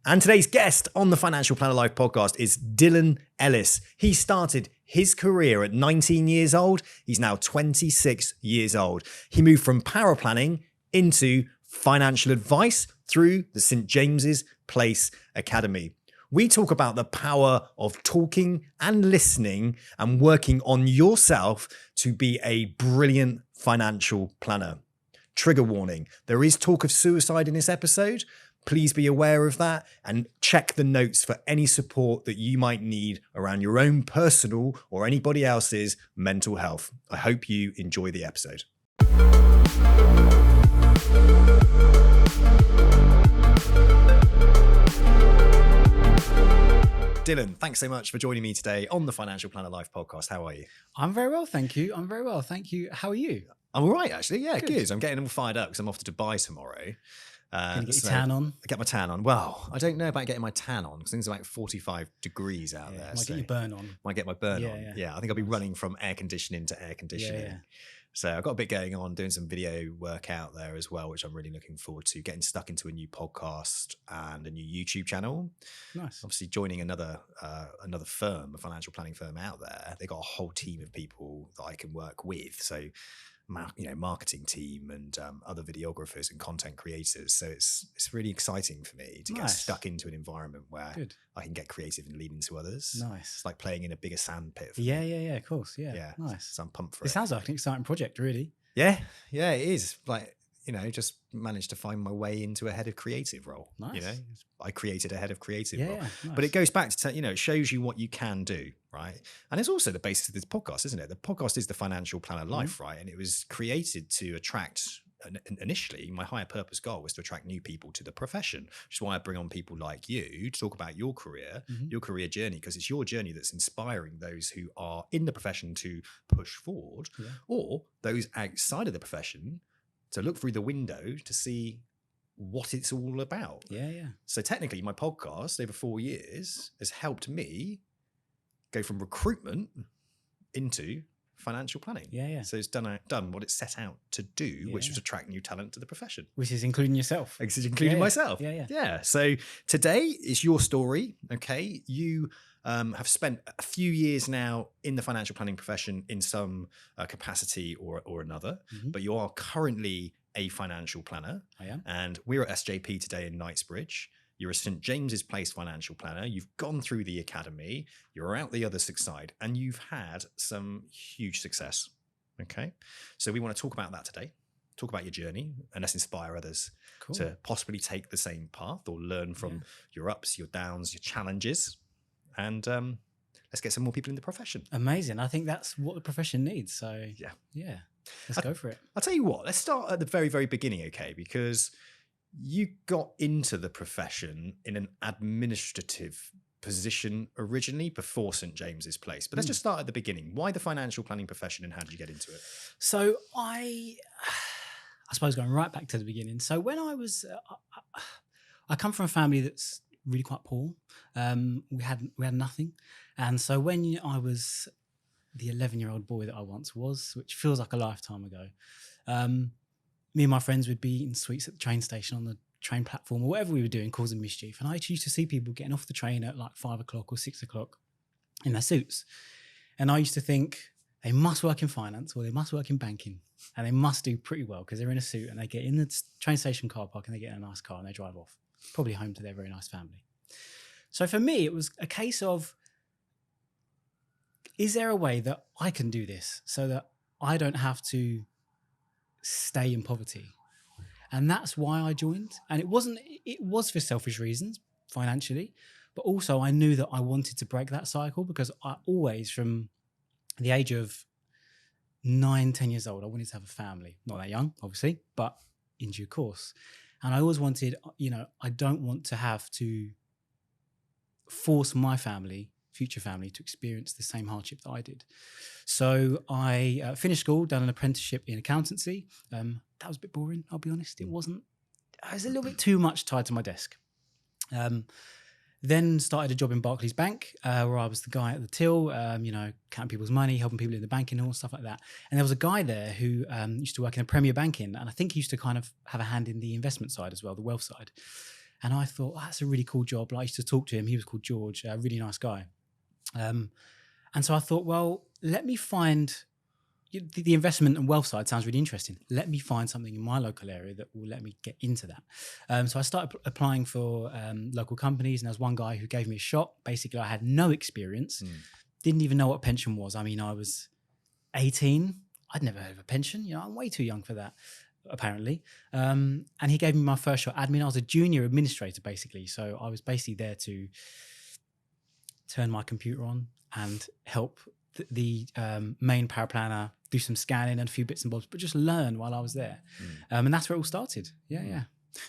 And today's guest on the Financial Planner Life podcast is Dylan Ellis. He started his career at 19 years old. He's now 26 years old. He moved from power planning into financial advice through the St. James's Place Academy. We talk about the power of talking and listening and working on yourself to be a brilliant financial planner. Trigger warning, there is talk of suicide in this episode. Please be aware of that and check the notes for any support that you might need around your own personal or anybody else's mental health. I hope you enjoy the episode. Dylan, thanks so much for joining me today on the Financial Planner Life podcast. How are you? I'm very well, thank you. I'm very well, thank you. How are you? I'm all right, actually. Yeah, good. I'm getting all fired up because I'm off to Dubai tomorrow. Gonna get your tan on? Get my tan on. Well, I don't know about getting my tan on because things are like 45 degrees out there. Might get your burn on. Might get my burn on. Yeah, I think I'll be running from air conditioning to air conditioning. Yeah. So I've got a bit going on, doing some video work out there as well, which I'm really looking forward to, getting stuck into a new podcast and a new YouTube channel. Nice. Obviously joining another firm, a financial planning firm out there. They've got a whole team of people that I can work with. So marketing team and other videographers and content creators. So it's really exciting for me to get stuck into an environment where I can get creative and lead into others. Nice. It's like playing in a bigger sandpit. Yeah, of course. Yeah. Nice. So I'm pumped for it. It sounds like an exciting project, really. Yeah, it is. Like, just managed to find my way into a head of creative role. Nice. I created a head of creative role. Nice. But it goes back to, it shows you what you can do, right? And it's also the basis of this podcast, isn't it? The podcast is the Financial Planner Life, right? And it was created to attract, initially, my higher purpose goal was to attract new people to the profession, which is why I bring on people like you to talk about your career, your career journey, because it's your journey that's inspiring those who are in the profession to push forward, or those outside of the profession to look through the window to see what it's all about. Yeah. So technically my podcast over 4 years has helped me go from recruitment into financial planning. Yeah. So it's done what it set out to do, which was attract new talent to the profession. Which is including yourself. Including myself. Yeah. So today is your story. Okay. You have spent a few years now in the financial planning profession in some capacity or another, but you are currently a financial planner. I am. And we're at SJP today in Knightsbridge. You're a St. James's Place financial planner. You've gone through the academy. You're out the other side, and you've had some huge success. Okay. So we want to talk about that today. Talk about your journey, and let's inspire others to possibly take the same path or learn from your ups, your downs, your challenges. And let's get some more people in the profession. Amazing. I think that's what the profession needs. So yeah. Let's go for it. I'll tell you what, let's start at the very, very beginning, okay? Because you got into the profession in an administrative position originally before St. James's Place. But let's just start at the beginning. Why the financial planning profession and how did you get into it? So I suppose going right back to the beginning. So when I was, I come from a family that's really quite poor. We had nothing. And so when I was the 11-year-old boy that I once was, which feels like a lifetime ago, me and my friends would be eating sweets at the train station on the train platform or whatever we were doing, causing mischief. And I used to see people getting off the train at like 5 o'clock or 6 o'clock in their suits. And I used to think they must work in finance or they must work in banking and they must do pretty well because they're in a suit and they get in the train station car park and they get in a nice car and they drive off, probably home to their very nice family. So for me, it was a case of, is there a way that I can do this so that I don't have to stay in poverty? And that's why I joined. And it was for selfish reasons, financially, but also I knew that I wanted to break that cycle because I always, from the age of 9, 10 years old, I wanted to have a family. Not that young, obviously, but in due course. And I always wanted, I don't want to have to force my family, future family, to experience the same hardship that I did. So I finished school, done an apprenticeship in accountancy. That was a bit boring, I'll be honest. It was a little bit too much tied to my desk. Then started a job in Barclays Bank, where I was the guy at the till, counting people's money, helping people in the banking hall, stuff like that. And there was a guy there who used to work in a Premier Banking, and I think he used to kind of have a hand in the investment side as well, the wealth side. And I thought, that's a really cool job. Like, I used to talk to him. He was called George, a really nice guy. And so I thought, well, let me find the investment and wealth side sounds really interesting. Let me find something in my local area that will let me get into that. So I started applying for local companies, and there was one guy who gave me a shot. Basically, I had no experience, didn't even know what a pension was. I mean, I was 18. I'd never heard of a pension. You know, I'm way too young for that, apparently. And he gave me my first shot admin. I was a junior administrator, basically. So I was basically there to turn my computer on and help the main paraplanner do some scanning and a few bits and bobs, but just learn while I was there. And that's where it all started. Yeah.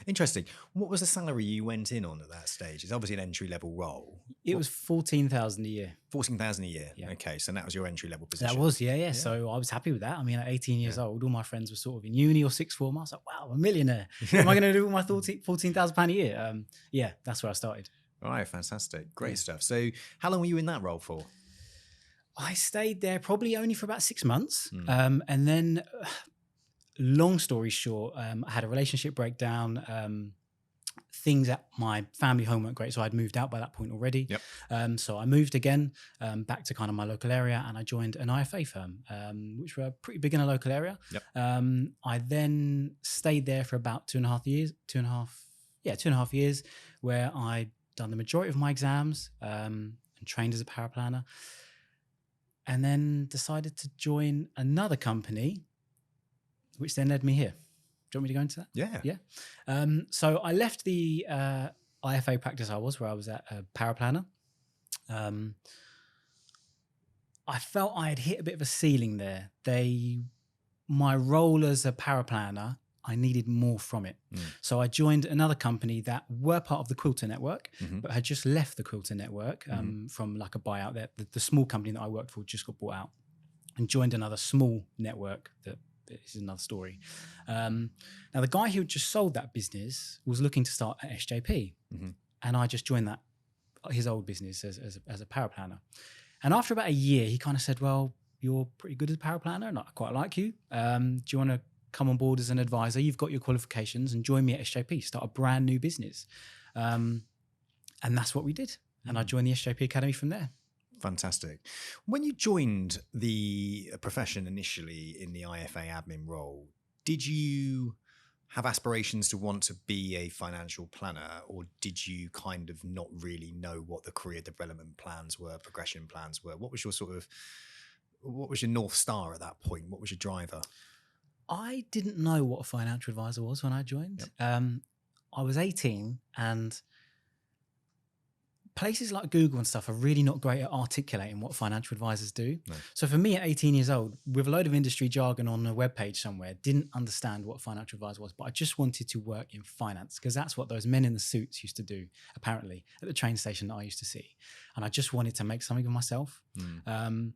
Interesting. What was the salary you went in on at that stage? It's obviously an entry-level role. It was 14,000 a year. 14,000 a year. Yeah. Okay, so that was your entry-level position. That was, yeah. So I was happy with that. I mean, at 18 years old, all my friends were sort of in uni or sixth form. I was like, wow, I'm a millionaire. What am I going to do with my £14,000 a year? Yeah, that's where I started. All right, fantastic. Great stuff. So how long were you in that role for? I stayed there probably only for about 6 months. And then, long story short, I had a relationship breakdown. Things at my family home weren't great, so I'd moved out by that point already. So I moved again back to kind of my local area, and I joined an IFA firm, which were pretty big in a local area. I then stayed there for about 2.5 years. 2.5 years, where I'd done the majority of my exams and trained as a paraplanner. And then decided to join another company, which then led me here. Do you want me to go into that? Yeah. So I left the IFA practice where I was at a paraplanner. I felt I had hit a bit of a ceiling there. My role as a paraplanner, I needed more from it. So I joined another company that were part of the Quilter network, but had just left the Quilter network from like a buyout. That the small company that I worked for just got bought out, and joined another small network that is another story. Now, the guy who had just sold that business was looking to start at SJP, and I just joined his old business as a paraplanner. And after about a year, he kind of said, well, you're pretty good as a paraplanner, and I quite like you. Do you want to come on board as an advisor? You've got your qualifications, and join me at SJP, start a brand new business. And that's what we did. And I joined the SJP Academy from there. Fantastic. When you joined the profession initially in the IFA admin role, did you have aspirations to want to be a financial planner, or did you kind of not really know what the career development plans were, progression plans were? What was your North Star at that point? What was your driver? I didn't know what a financial advisor was when I joined. I was 18, and places like Google and stuff are really not great at articulating what financial advisors do. No. So for me at 18 years old, with a load of industry jargon on a webpage somewhere, didn't understand what a financial advisor was, but I just wanted to work in finance, because that's what those men in the suits used to do, apparently, at the train station that I used to see. And I just wanted to make something of myself. And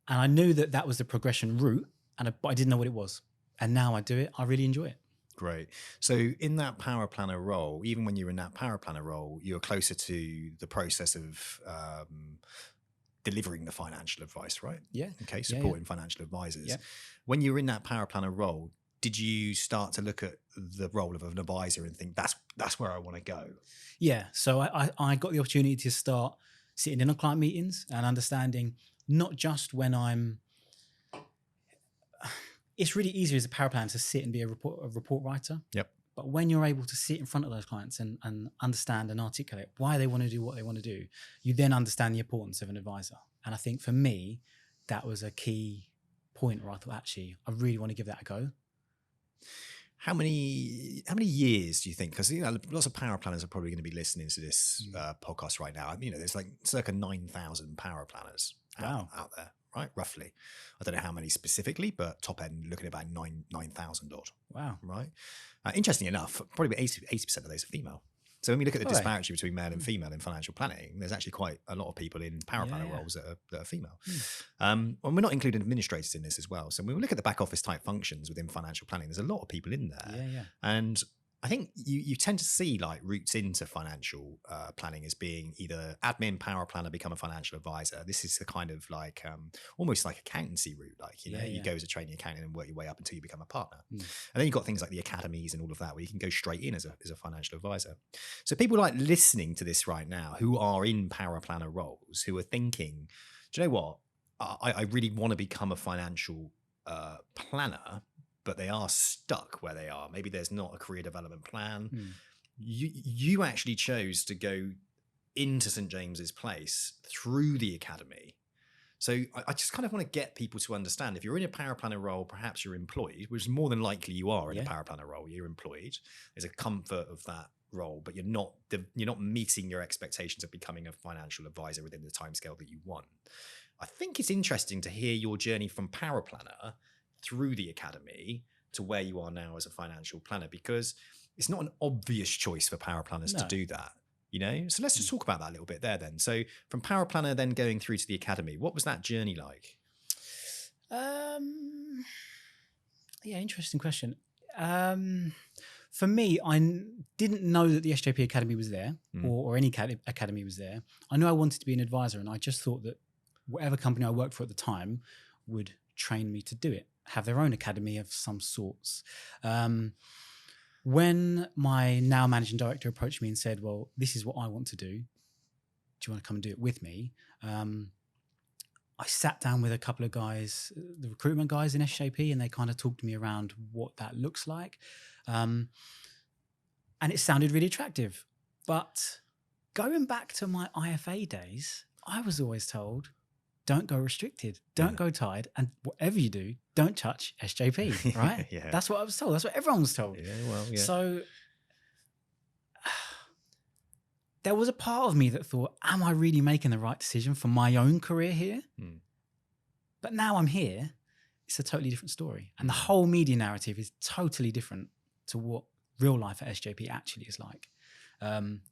I knew that was the progression route, but I didn't know what it was. And now I do it. I really enjoy it. Great. So in that power planner role, even when you're in that power planner role, you're closer to the process of delivering the financial advice, right? Yeah. Okay. Supporting financial advisors. Yeah. When you were in that power planner role, did you start to look at the role of an advisor and think that's where I want to go? Yeah. So I got the opportunity to start sitting in on client meetings and understanding not just when it's really easy as a paraplanner to sit and be a report writer. Yep. But when you're able to sit in front of those clients and understand and articulate why they want to do what they want to do, you then understand the importance of an advisor. And I think for me, that was a key point where I thought, actually, I really want to give that a go. How many years do you think? Because lots of power planners are probably going to be listening to this podcast right now. There's like circa 9,000 power planners out there, right? Roughly. I don't know how many specifically, but top end looking at about 9,000 odd. Wow. Right. Interestingly enough, probably 80% of those are female. So when we look at the disparity between male and female in financial planning, there's actually quite a lot of people in power planner roles that are female. And we're not including administrators in this as well. So when we look at the back office type functions within financial planning, there's a lot of people in there. Yeah. And I think you tend to see like routes into financial planning as being either admin, power planner, become a financial advisor. This is the kind of like almost like accountancy route. Like, you go as a training accountant and work your way up until you become a partner. And then you've got things like the academies and all of that where you can go straight in as a financial advisor. So people like listening to this right now who are in power planner roles, who are thinking, do you know what? I really want to become a financial planner, but they are stuck where they are. Maybe there's not a career development plan. You actually chose to go into St. James's Place through the academy. So I just kind of want to get people to understand, if you're in a power planner role, perhaps you're employed, which is more than likely you are in a power planner role, you're employed. There's a comfort of that role, but you're not meeting your expectations of becoming a financial advisor within the timescale that you want. I think it's interesting to hear your journey from power planner through the academy to where you are now as a financial planner, because it's not an obvious choice for power planners to do that, So let's just talk about that a little bit there then. So from power planner then going through to the academy, what was that journey like? Yeah, interesting question. For me, I didn't know that the SJP Academy was there or any academy was there. I knew I wanted to be an advisor, and I just thought that whatever company I worked for at the time would train me to do it, have their own academy of some sorts. When my now managing director approached me and said, well, this is what I want to do. Do you want to come and do it with me? I sat down with a couple of guys, the recruitment guys in SJP, and they kind of talked to me around what that looks like. And it sounded really attractive. But going back to my IFA days, I was always told, don't go restricted, don't go tied, and whatever you do, don't touch SJP, right? That's what I was told. That's what everyone was told. So there was a part of me that thought, am I really making the right decision for my own career here? But now I'm here, it's a totally different story. And the whole media narrative is totally different to what real life at SJP actually is like.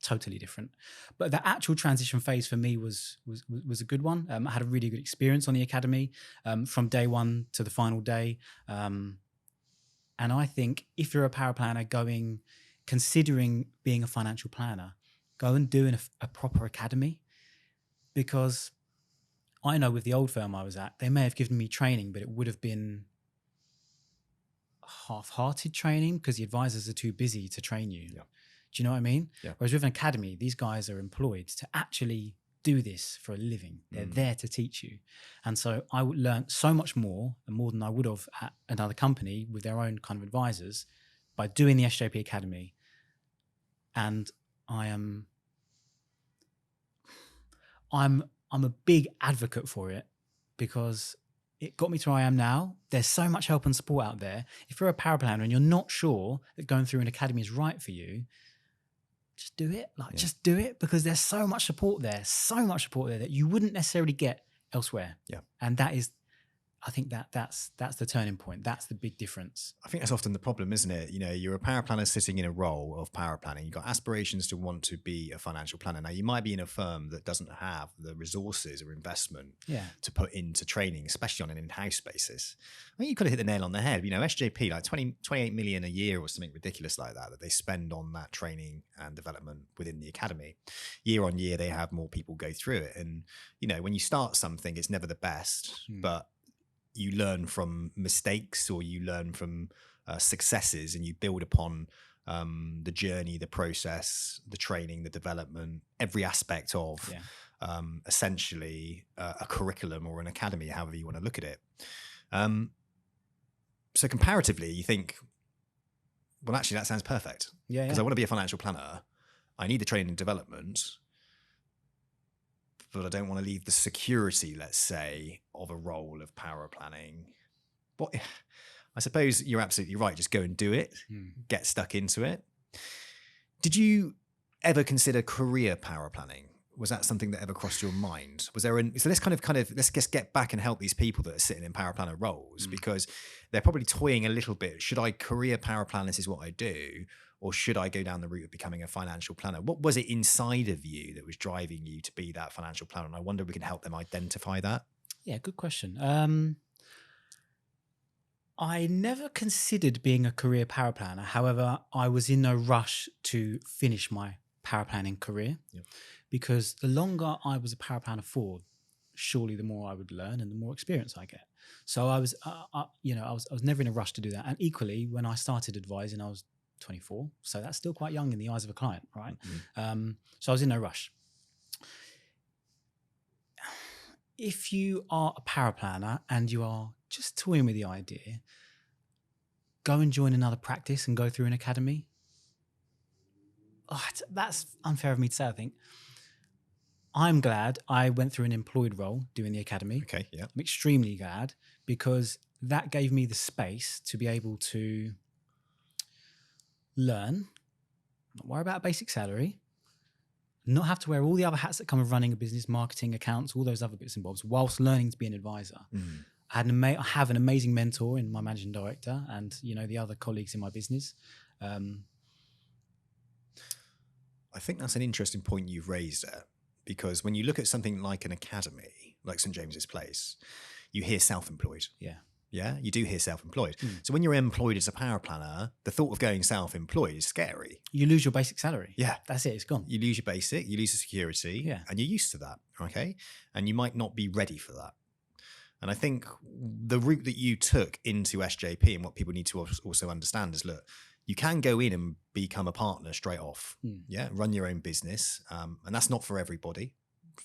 Totally different. But the actual transition phase for me was a good one. I had a really good experience on the academy from day one to the final day. And I think if you're a power planner considering being a financial planner, go and do a proper academy, because I know with the old firm I was at, they may have given me training, but it would have been half-hearted training because the advisors are too busy to train you. Do you know what I mean? Whereas with an academy, these guys are employed to actually do this for a living. They're there to teach you. And so I would learn so much more than I would have at another company with their own kind of advisors by doing the SJP Academy. And I'm a big advocate for it because it got me to where I am now. There's so much help and support out there. If you're a power planner and you're not sure that going through an academy is right for you, just do it. Just do it, because there's so much support there that you wouldn't necessarily get elsewhere. And that is, I think that's the turning point. That's the big difference. I think that's often the problem, isn't it? You're a power planner sitting in a role of power planning. You've got aspirations to want to be a financial planner. Now, you might be in a firm that doesn't have the resources or investment to put into training, especially on an in-house basis. I think you could have hit the nail on the head. SJP, like 28 million a year or something ridiculous like that they spend on that training and development within the academy. Year on year, they have more people go through it. And, when you start something, it's never the best, but you learn from mistakes, or you learn from successes, and you build upon the journey, the process, the training, the development, every aspect of essentially a curriculum or an academy, however you want to look at it. So comparatively, you think, well, actually, that sounds perfect. Because I want to be a financial planner. I need the training and development, but I don't want to leave the security, let's say, of a role of power planning. But I suppose you're absolutely right. Just go and do it. Get stuck into it. Did you ever consider career power planning? Was that something that ever crossed your mind? Was there so let's kind of let's just get back and help these people that are sitting in power planner roles, because they're probably toying a little bit. Should I career power plan? This is what I do. Or should I go down the route of becoming a financial planner? What was it inside of you that was driving you to be that financial planner? And I wonder if we can help them identify that. Yeah, good question. I never considered being a career paraplanner. However, I was in no rush to finish my paraplanning career because the longer I was a paraplanner for, surely the more I would learn and the more experience I get. So I was, I was never in a rush to do that. And equally, when I started advising, I was 24, so that's still quite young in the eyes of a client, right? So I was in no rush. If you are a paraplanner and you are just toying with the idea, go and join another practice and go through an academy. Oh, that's unfair of me to say, I think. I'm glad I went through an employed role doing the academy. Okay, yeah. I'm extremely glad because that gave me the space to be able to learn, not worry about a basic salary, not have to wear all the other hats that come with running a business, marketing, accounts, all those other bits and bobs, whilst learning to be an advisor. I have an amazing mentor in my managing director and, the other colleagues in my business. I think that's an interesting point you've raised there, because when you look at something like an academy, like St. James's Place, you hear self-employed. Yeah, you do hear self-employed. So when you're employed as a paraplanner, the thought of going self-employed is scary. You lose your basic salary. Yeah. That's it. It's gone. You lose your basic, you lose the security, and you're used to that, okay? And you might not be ready for that. And I think the route that you took into SJP and what people need to also understand is, look, you can go in and become a partner straight off, run your own business. And that's not for everybody.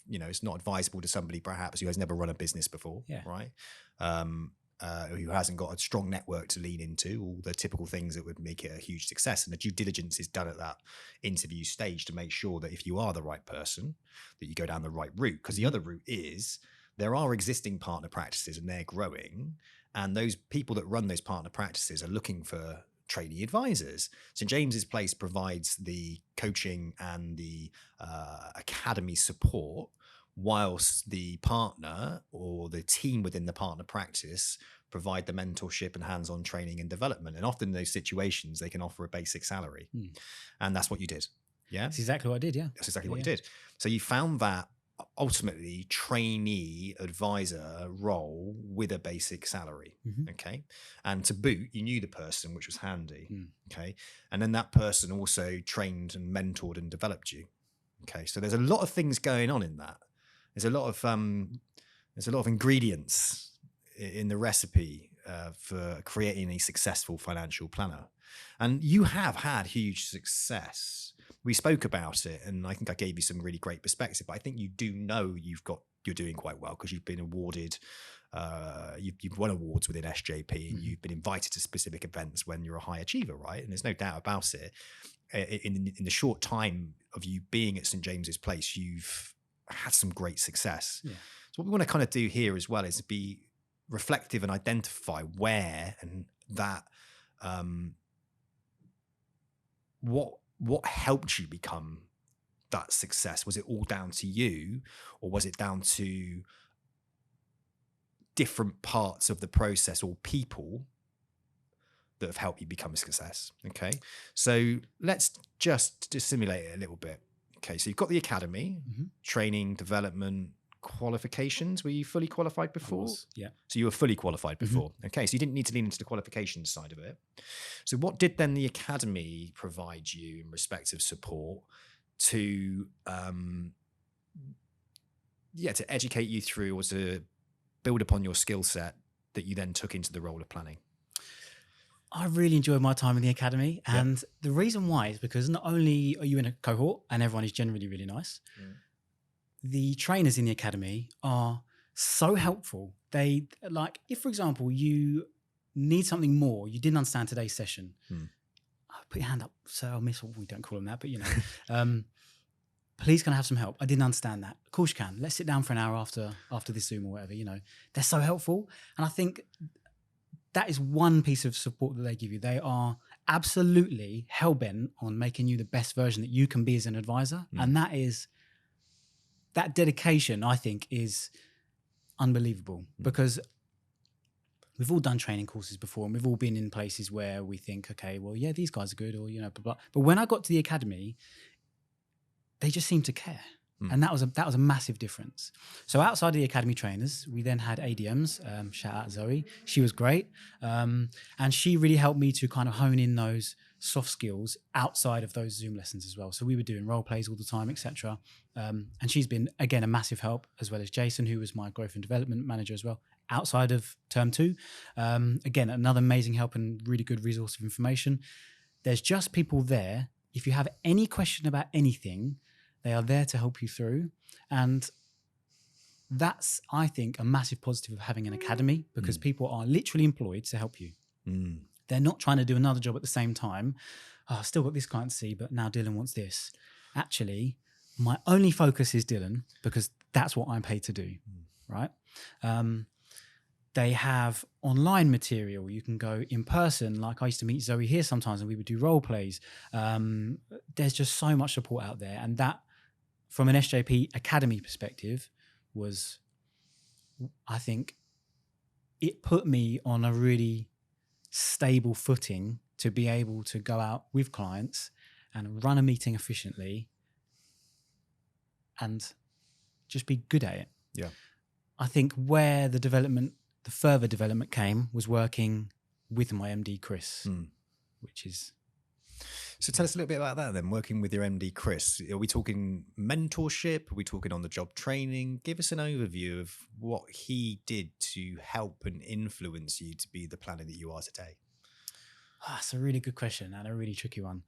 It's not advisable to somebody perhaps who has never run a business before, right? Who hasn't got a strong network to lean into, all the typical things that would make it a huge success. And the due diligence is done at that interview stage to make sure that if you are the right person, that you go down the right route. Because the other route is there are existing partner practices and they're growing. And those people that run those partner practices are looking for trainee advisors. St. James's Place provides the coaching and the academy support, whilst the partner or the team within the partner practice provide the mentorship and hands-on training and development. And often in those situations, they can offer a basic salary. And that's what you did. Yeah. That's exactly what I did. Yeah. That's exactly what you did. So you found that ultimately trainee advisor role with a basic salary. Okay. And to boot, you knew the person, which was handy. Okay. And then that person also trained and mentored and developed you. Okay. So there's a lot of things going on in that. There's a lot of ingredients in the recipe for creating a successful financial planner. And you have had huge success. We spoke about it, and I think I gave you some really great perspective. But I think you do know you're doing quite well because you've been awarded, you've won awards within SJP, and you've been invited to specific events when you're a high achiever, right? And there's no doubt about it. In the short time of you being at St. James's Place, you've had some great success. So what we want to kind of do here as well is be reflective and identify where and that what helped you become that success. Was it all down to you, or was it down to different parts of the process or people that have helped you become a success? Okay, so let's just simulate it a little bit. Okay, so you've got the academy, training, development, qualifications. Were you fully qualified before? Yeah. So you were fully qualified before. Okay, so you didn't need to lean into the qualifications side of it. So what did then the academy provide you in respect of support to educate you through, or to build upon your skill set that you then took into the role of planning? I really enjoyed my time in the academy. And the reason why is because not only are you in a cohort and everyone is generally really nice, the trainers in the academy are so helpful. They, like, if, for example, you need something more, you didn't understand today's session, put your hand up, sir or miss, or we don't call them that, but please can I have some help? I didn't understand that. Of course you can. Let's sit down for an hour after this Zoom or whatever, They're so helpful. And I think that is one piece of support that they give you. They are absolutely hell-bent on making you the best version that you can be as an advisor. And that dedication, I think, is unbelievable, because we've all done training courses before, and we've all been in places where we think, okay, well, yeah, these guys are good, or, blah, blah. But when I got to the academy, they just seemed to care. And that was a massive difference. So outside of the academy trainers, we then had ADMs. Shout out Zoe. She was great. And she really helped me to kind of hone in those soft skills outside of those Zoom lessons as well. So we were doing role plays all the time, etc. And she's been, again, a massive help, as well as Jason, who was my growth and development manager as well, outside of term 2. Again, another amazing help and really good resource of information. There's just people there. If you have any question about anything, they are there to help you through. And that's, I think, a massive positive of having an academy, because people are literally employed to help you. They're not trying to do another job at the same time. Oh, I've still got this client to see, but now Dylan wants this. Actually, my only focus is Dylan, because that's what I'm paid to do, right? They have online material. You can go in person. Like I used to meet Zoe here sometimes and we would do role plays. There's just so much support out there. And that, from an SJP Academy perspective, was, I think, it put me on a really stable footing to be able to go out with clients and run a meeting efficiently and just be good at it. Yeah. I think where the further development came was working with my MD, Chris, which is... So tell us a little bit about that then, working with your MD, Chris. Are we talking mentorship? Are we talking on-the-job training? Give us an overview of what he did to help and influence you to be the planner that you are today. That's a really good question and a really tricky one.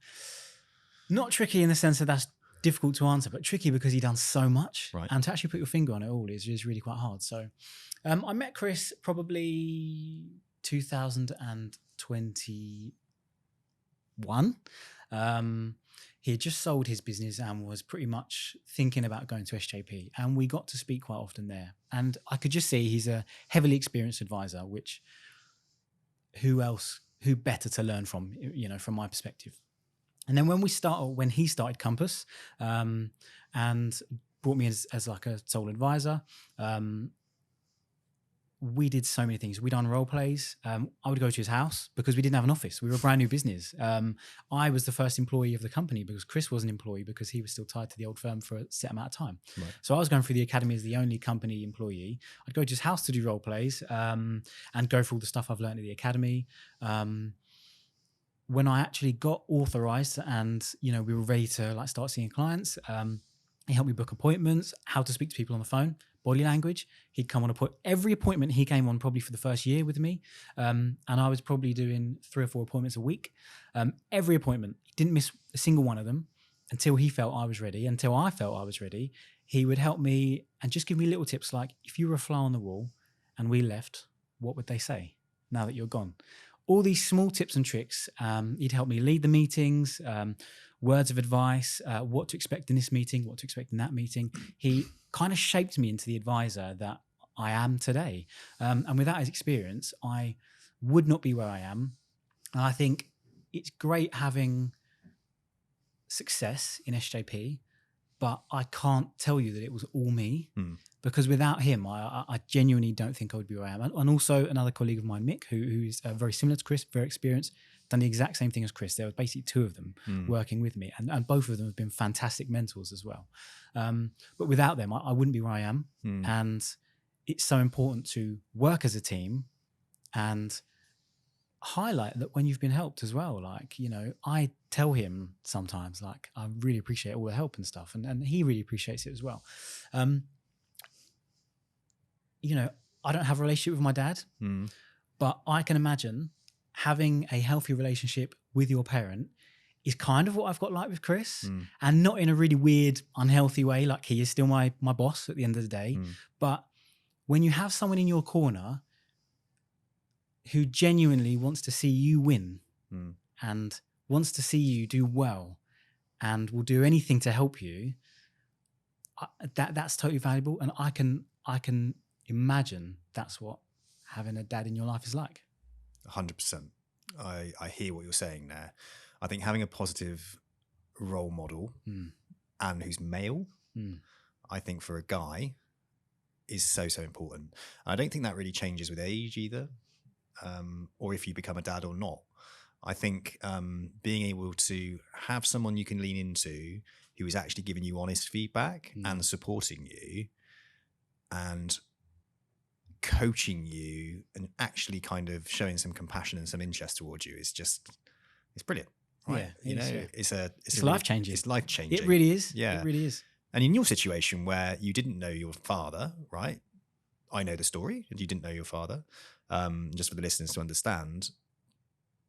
Not tricky in the sense that that's difficult to answer, but tricky because he's done so much. Right. And to actually put your finger on it all is really quite hard. So I met Chris probably 2021. He had just sold his business and was pretty much thinking about going to SJP, and we got to speak quite often there. And I could just see he's a heavily experienced advisor, which who better to learn from, from my perspective. And then when he started Compass, and brought me as like a sole advisor, we did so many things. We done role plays. I would go to his house because we didn't have an office. We were a brand new business. I was the first employee of the company because Chris was an employee because he was still tied to the old firm for a set amount of time. Right. So I was going through the academy as the only company employee. I'd go to his house to do role plays and go through all the stuff I've learned at the academy. When I actually got authorized and, we were ready to start seeing clients, he helped me book appointments, how to speak to people on the phone, body language. He'd come on every appointment he came on probably for the first year with me. And I was probably doing 3 or 4 appointments a week. Every appointment, he didn't miss a single one of them until he felt I was ready. Until I felt I was ready, he would help me and just give me little tips like, if you were a fly on the wall and we left, what would they say now that you're gone? All these small tips and tricks. He'd help me lead the meetings, words of advice, what to expect in this meeting, what to expect in that meeting. He kind of shaped me into the advisor that I am today. And without his experience, I would not be where I am. And I think it's great having success in SJP, but I can't tell you that it was all me because without him, I genuinely don't think I would be where I am. And also another colleague of mine, Mick, who's very similar to Chris, very experienced, done the exact same thing as Chris. There were basically 2 of them working with me, and both of them have been fantastic mentors as well. But without them, I wouldn't be where I am. And it's so important to work as a team and highlight that when you've been helped as well. I tell him sometimes, I really appreciate all the help and stuff, and he really appreciates it as well. I don't have a relationship with my dad, but I can imagine having a healthy relationship with your parent is kind of what I've got like with Chris, and not in a really weird, unhealthy way. Like, he is still my boss at the end of the day. But when you have someone in your corner who genuinely wants to see you win and wants to see you do well and will do anything to help you, that's totally valuable. And I can imagine that's what having a dad in your life is like. 100%. I hear what you're saying there. I think having a positive role model and who's male, I think for a guy is so important. I don't think that really changes with age either, or if you become a dad or not. I think being able to have someone you can lean into who is actually giving you honest feedback and supporting you and coaching you and actually kind of showing some compassion and some interest towards you is just, it's brilliant. Right? Yeah, it's life changing. It's life changing. It really is. Yeah. It really is. And in your situation where you didn't know your father, right? I know the story, and you didn't know your father. Just for the listeners to understand,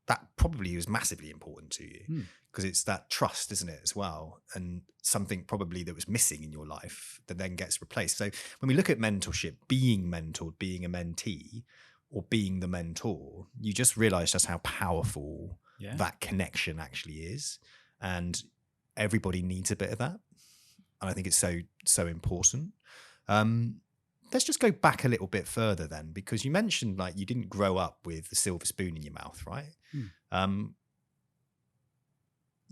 that probably was massively important to you because it's that trust, isn't it, as well? And something probably that was missing in your life that then gets replaced. So when we look at mentorship, being mentored, being a mentee, or being the mentor, you just realize just how powerful that connection actually is. And everybody needs a bit of that. And I think it's so important. Let's just go back a little bit further then, because you mentioned like you didn't grow up with the silver spoon in your mouth, right?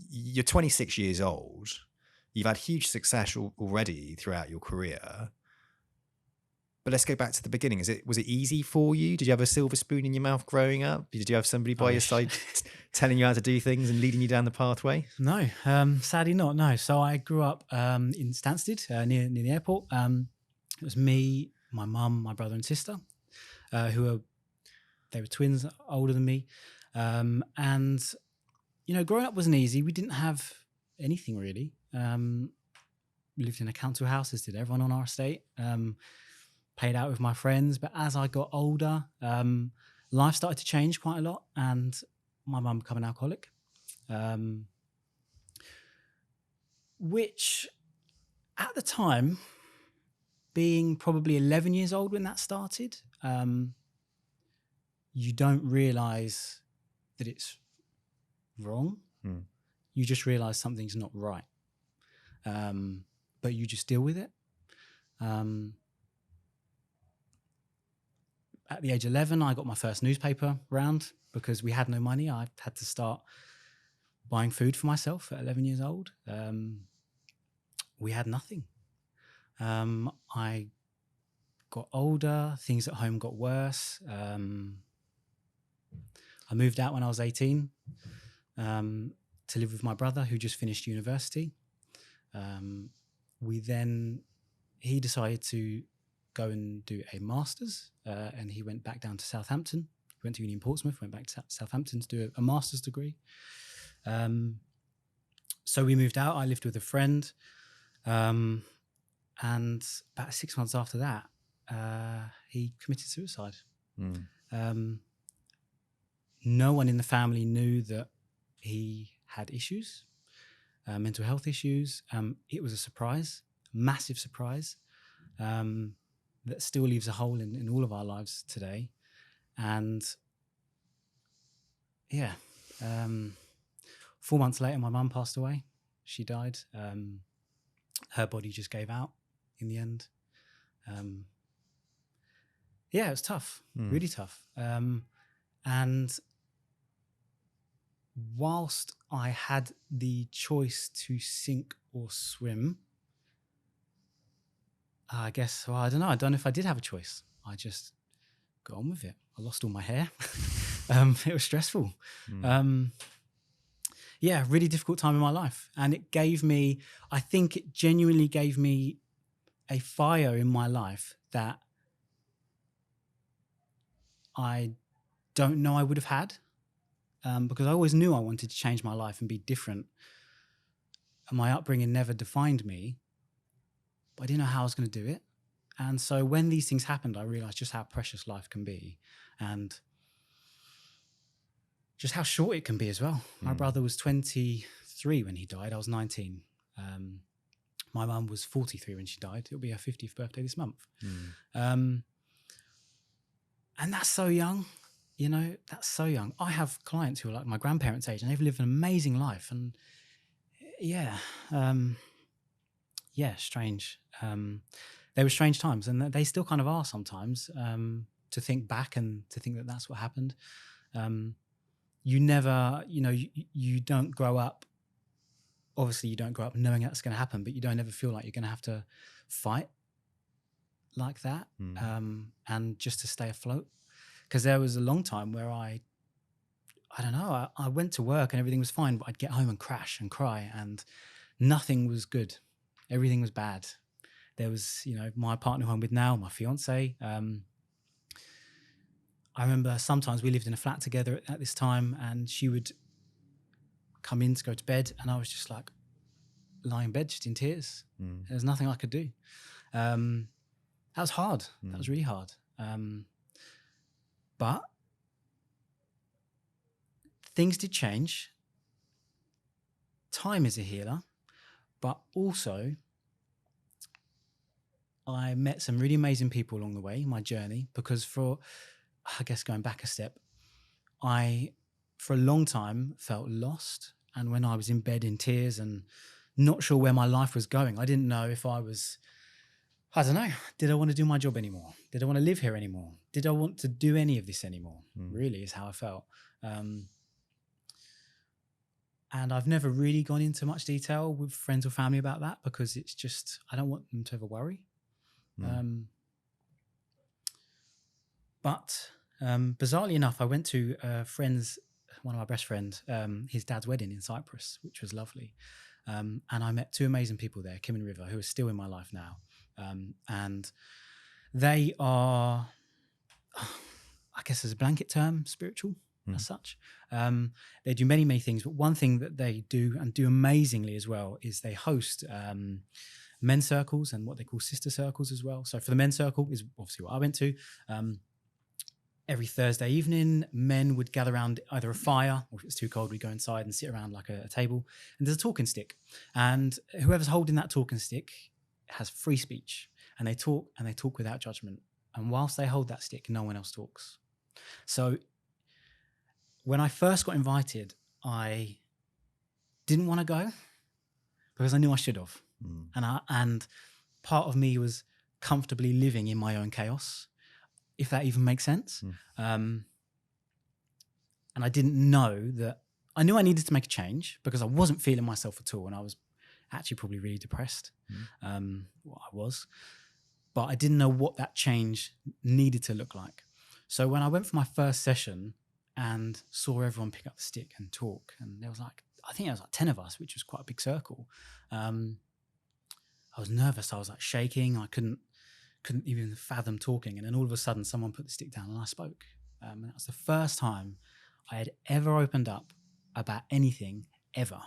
You're 26 years old. You've had huge success already throughout your career. But let's go back to the beginning. Was it easy for you? Did you have a silver spoon in your mouth growing up? Did you have somebody by your side telling you how to do things and leading you down the pathway? No, sadly not. No. So I grew up in Stansted, near the airport. It was me, my mum, my brother and sister, they were twins, older than me. And, growing up wasn't easy. We didn't have anything really. We lived in a council house, as did everyone on our estate. Played out with my friends. But as I got older, life started to change quite a lot. And my mum became an alcoholic, which at the time, being probably 11 years old when that started, you don't realize that it's wrong. You just realize something's not right. But you just deal with it. At the age of 11, I got my first newspaper round because we had no money. I had to start buying food for myself at 11 years old. We had nothing. I got older, things at home got worse. I moved out when I was 18 to live with my brother who just finished university. He decided to go and do a master's and he went back down to Southampton. He went to uni in Portsmouth, went back to Southampton to do a master's degree. So we moved out. I lived with a friend. And about 6 months after that, he committed suicide. No one in the family knew that he had issues, mental health issues. It was a surprise, massive surprise, that still leaves a hole in all of our lives today. And 4 months later, my mum passed away. She died. Her body just gave out in the end. It was tough, really tough. And whilst I had the choice to sink or swim, I guess, I don't know. I don't know if I did have a choice. I just got on with it. I lost all my hair. It was stressful. Really difficult time in my life. And it genuinely gave me a fire in my life that I don't know I would have had, because I always knew I wanted to change my life and be different. And my upbringing never defined me, but I didn't know how I was going to do it. And so when these things happened, I realized just how precious life can be and just how short it can be as well. My brother was 23 when he died. I was 19. My mum was 43 when she died. It'll be her 50th birthday this month. And that's so young, that's so young. I have clients who are like my grandparents' age and they've lived an amazing life. And strange. They were strange times and they still kind of are sometimes, to think back and to think that that's what happened. You never, you don't grow up. Obviously, you don't grow up knowing that's going to happen, but you don't ever feel like you're going to have to fight like that, and just to stay afloat. Because there was a long time where I don't know, I went to work and everything was fine, but I'd get home and crash and cry and nothing was good. Everything was bad. There was, my partner who I'm with now, my fiance. I remember sometimes we lived in a flat together at this time, and she would come in to go to bed, and I was just like lying in bed just in tears. There's nothing I could do. That was hard. That was really hard. But things did change. Time is a healer, but also I met some really amazing people along the way in my journey, because I guess going back a step, I, for a long time, felt lost. And when I was in bed in tears and not sure where my life was going, I didn't know if I don't know, did I want to do my job anymore? Did I want to live here anymore? Did I want to do any of this anymore? Really is how I felt. And I've never really gone into much detail with friends or family about that, because it's just, I don't want them to ever worry. But bizarrely enough, I went to one of my best friends, his dad's wedding in Cyprus, which was lovely. And I met two amazing people there, Kim and River, who are still in my life now. And they are, I guess as a blanket term, spiritual as such. They do many, many things, but one thing that they do and do amazingly as well is they host men's circles and what they call sister circles as well. So for the men's circle is obviously what I went to. Every Thursday evening, men would gather around either a fire, or if it's too cold, we'd go inside and sit around like a table. And there's a talking stick. And whoever's holding that talking stick has free speech. And they talk without judgment. And whilst they hold that stick, no one else talks. So when I first got invited, I didn't want to go because I knew I should have. And part of me was comfortably living in my own chaos, if that even makes sense. And I didn't know that, I knew I needed to make a change because I wasn't feeling myself at all. And I was actually probably really depressed. Well, I was, but I didn't know what that change needed to look like. So when I went for my first session and saw everyone pick up the stick and talk, and there was I think there was 10 of us, which was quite a big circle. I was nervous. I was shaking. I couldn't even fathom talking. And then all of a sudden someone put the stick down and I spoke. And that was the first time I had ever opened up about anything ever,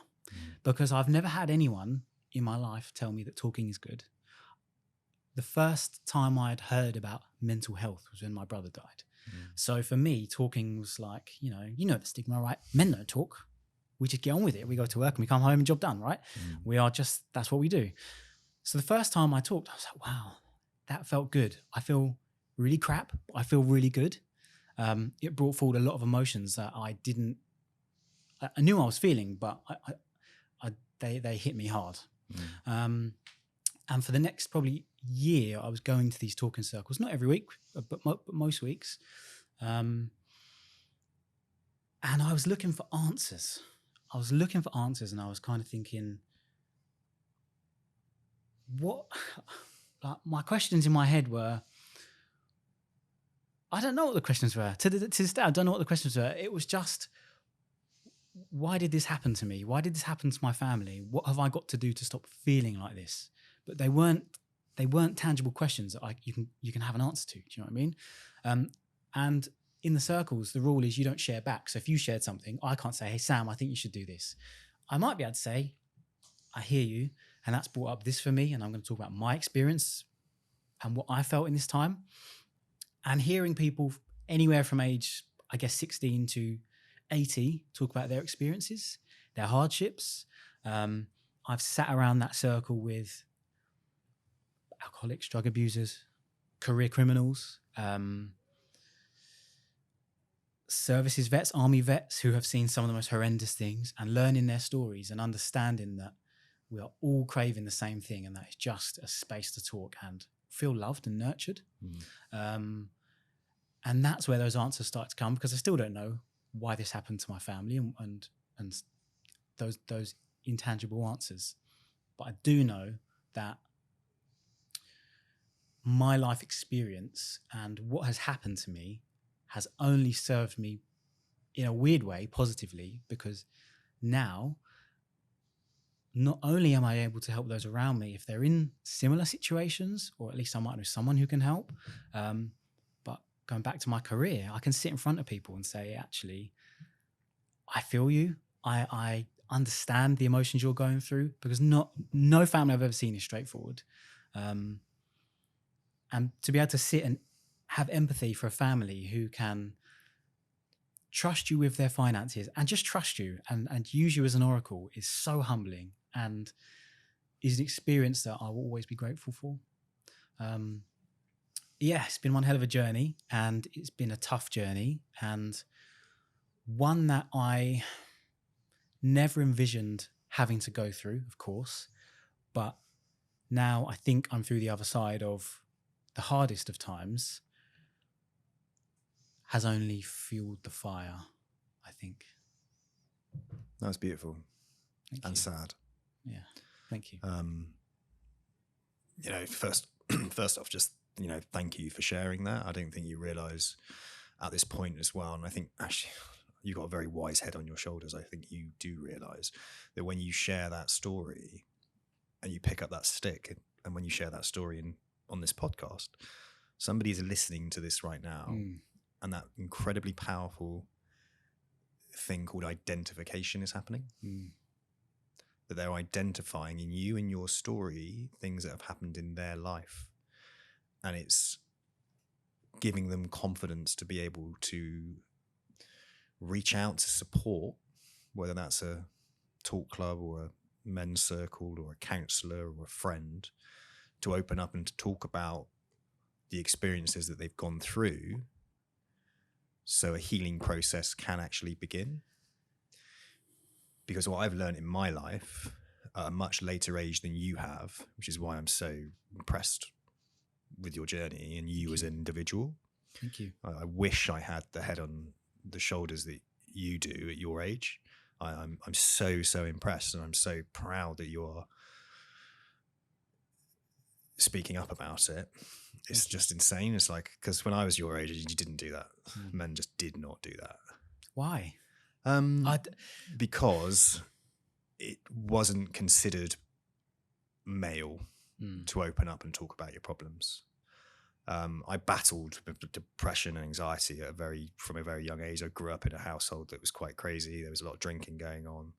because I've never had anyone in my life tell me that talking is good. The first time I had heard about mental health was when my brother died. So for me, talking was you know the stigma, right? Men don't talk. We just get on with it. We go to work and we come home and job done, right? We are that's what we do. So the first time I talked, I was like, wow, that felt good. I feel really crap, but I feel really good. It brought forward a lot of emotions that I knew I was feeling, but they hit me hard. And for the next probably year, I was going to these talking circles, not every week, but most weeks. And I was looking for answers. And I was kind of thinking, my questions in my head were, I don't know what the questions were. To this day, I don't know what the questions were. It was just, why did this happen to me? Why did this happen to my family? What have I got to do to stop feeling like this? But they weren't tangible questions that you can have an answer to. Do you know what I mean? And in the circles, the rule is you don't share back. So if you shared something, I can't say, hey, Sam, I think you should do this. I might be able to say, I hear you, and that's brought up this for me, and I'm going to talk about my experience and what I felt in this time. And hearing people anywhere from age, I guess, 16 to 80 talk about their experiences, their hardships. I've sat around that circle with alcoholics, drug abusers, career criminals, services vets, army vets who have seen some of the most horrendous things, and learning their stories and understanding that we are all craving the same thing, and that is just a space to talk and feel loved and nurtured. And that's where those answers start to come, because I still don't know why this happened to my family and those intangible answers. But I do know that my life experience and what has happened to me has only served me in a weird way positively, because now not only am I able to help those around me if they're in similar situations, or at least I might know someone who can help, but going back to my career, I can sit in front of people and say, actually, I feel you. I understand the emotions you're going through, because no family I've ever seen is straightforward. And to be able to sit and have empathy for a family who can trust you with their finances and just trust you and use you as an oracle is so humbling, and is an experience that I will always be grateful for. Yeah, it's been one hell of a journey, and it's been a tough journey, and one that I never envisioned having to go through, of course. But now I think I'm through the other side of the hardest of times, has only fueled the fire, I think. That was beautiful. Thank and you. sad. Yeah, thank you. You know, first off, just, you know, thank you for sharing that. I don't think you realize at this point as well, and I think actually you got a very wise head on your shoulders. I think you do realize that when you share that story and you pick up that stick, and when you share that story on this podcast, somebody is listening to this right now, and that incredibly powerful thing called identification is happening. That they're identifying in you and your story things that have happened in their life, and it's giving them confidence to be able to reach out to support, whether that's a talk club or a men's circle or a counselor or a friend, to open up and to talk about the experiences that they've gone through, so a healing process can actually begin. Because what I've learned in my life at a much later age than you have, which is why I'm so impressed with your journey and you as an individual. Thank you. I wish I had the head on the shoulders that you do at your age. I'm so impressed, and I'm so proud that you're speaking up about it. It's just insane. It's like, because when I was your age, you didn't do that. Men just did not do that. Why? Because it wasn't considered male to open up and talk about your problems. I battled with depression and anxiety from a very young age. I grew up in a household that was quite crazy. There was a lot of drinking going on.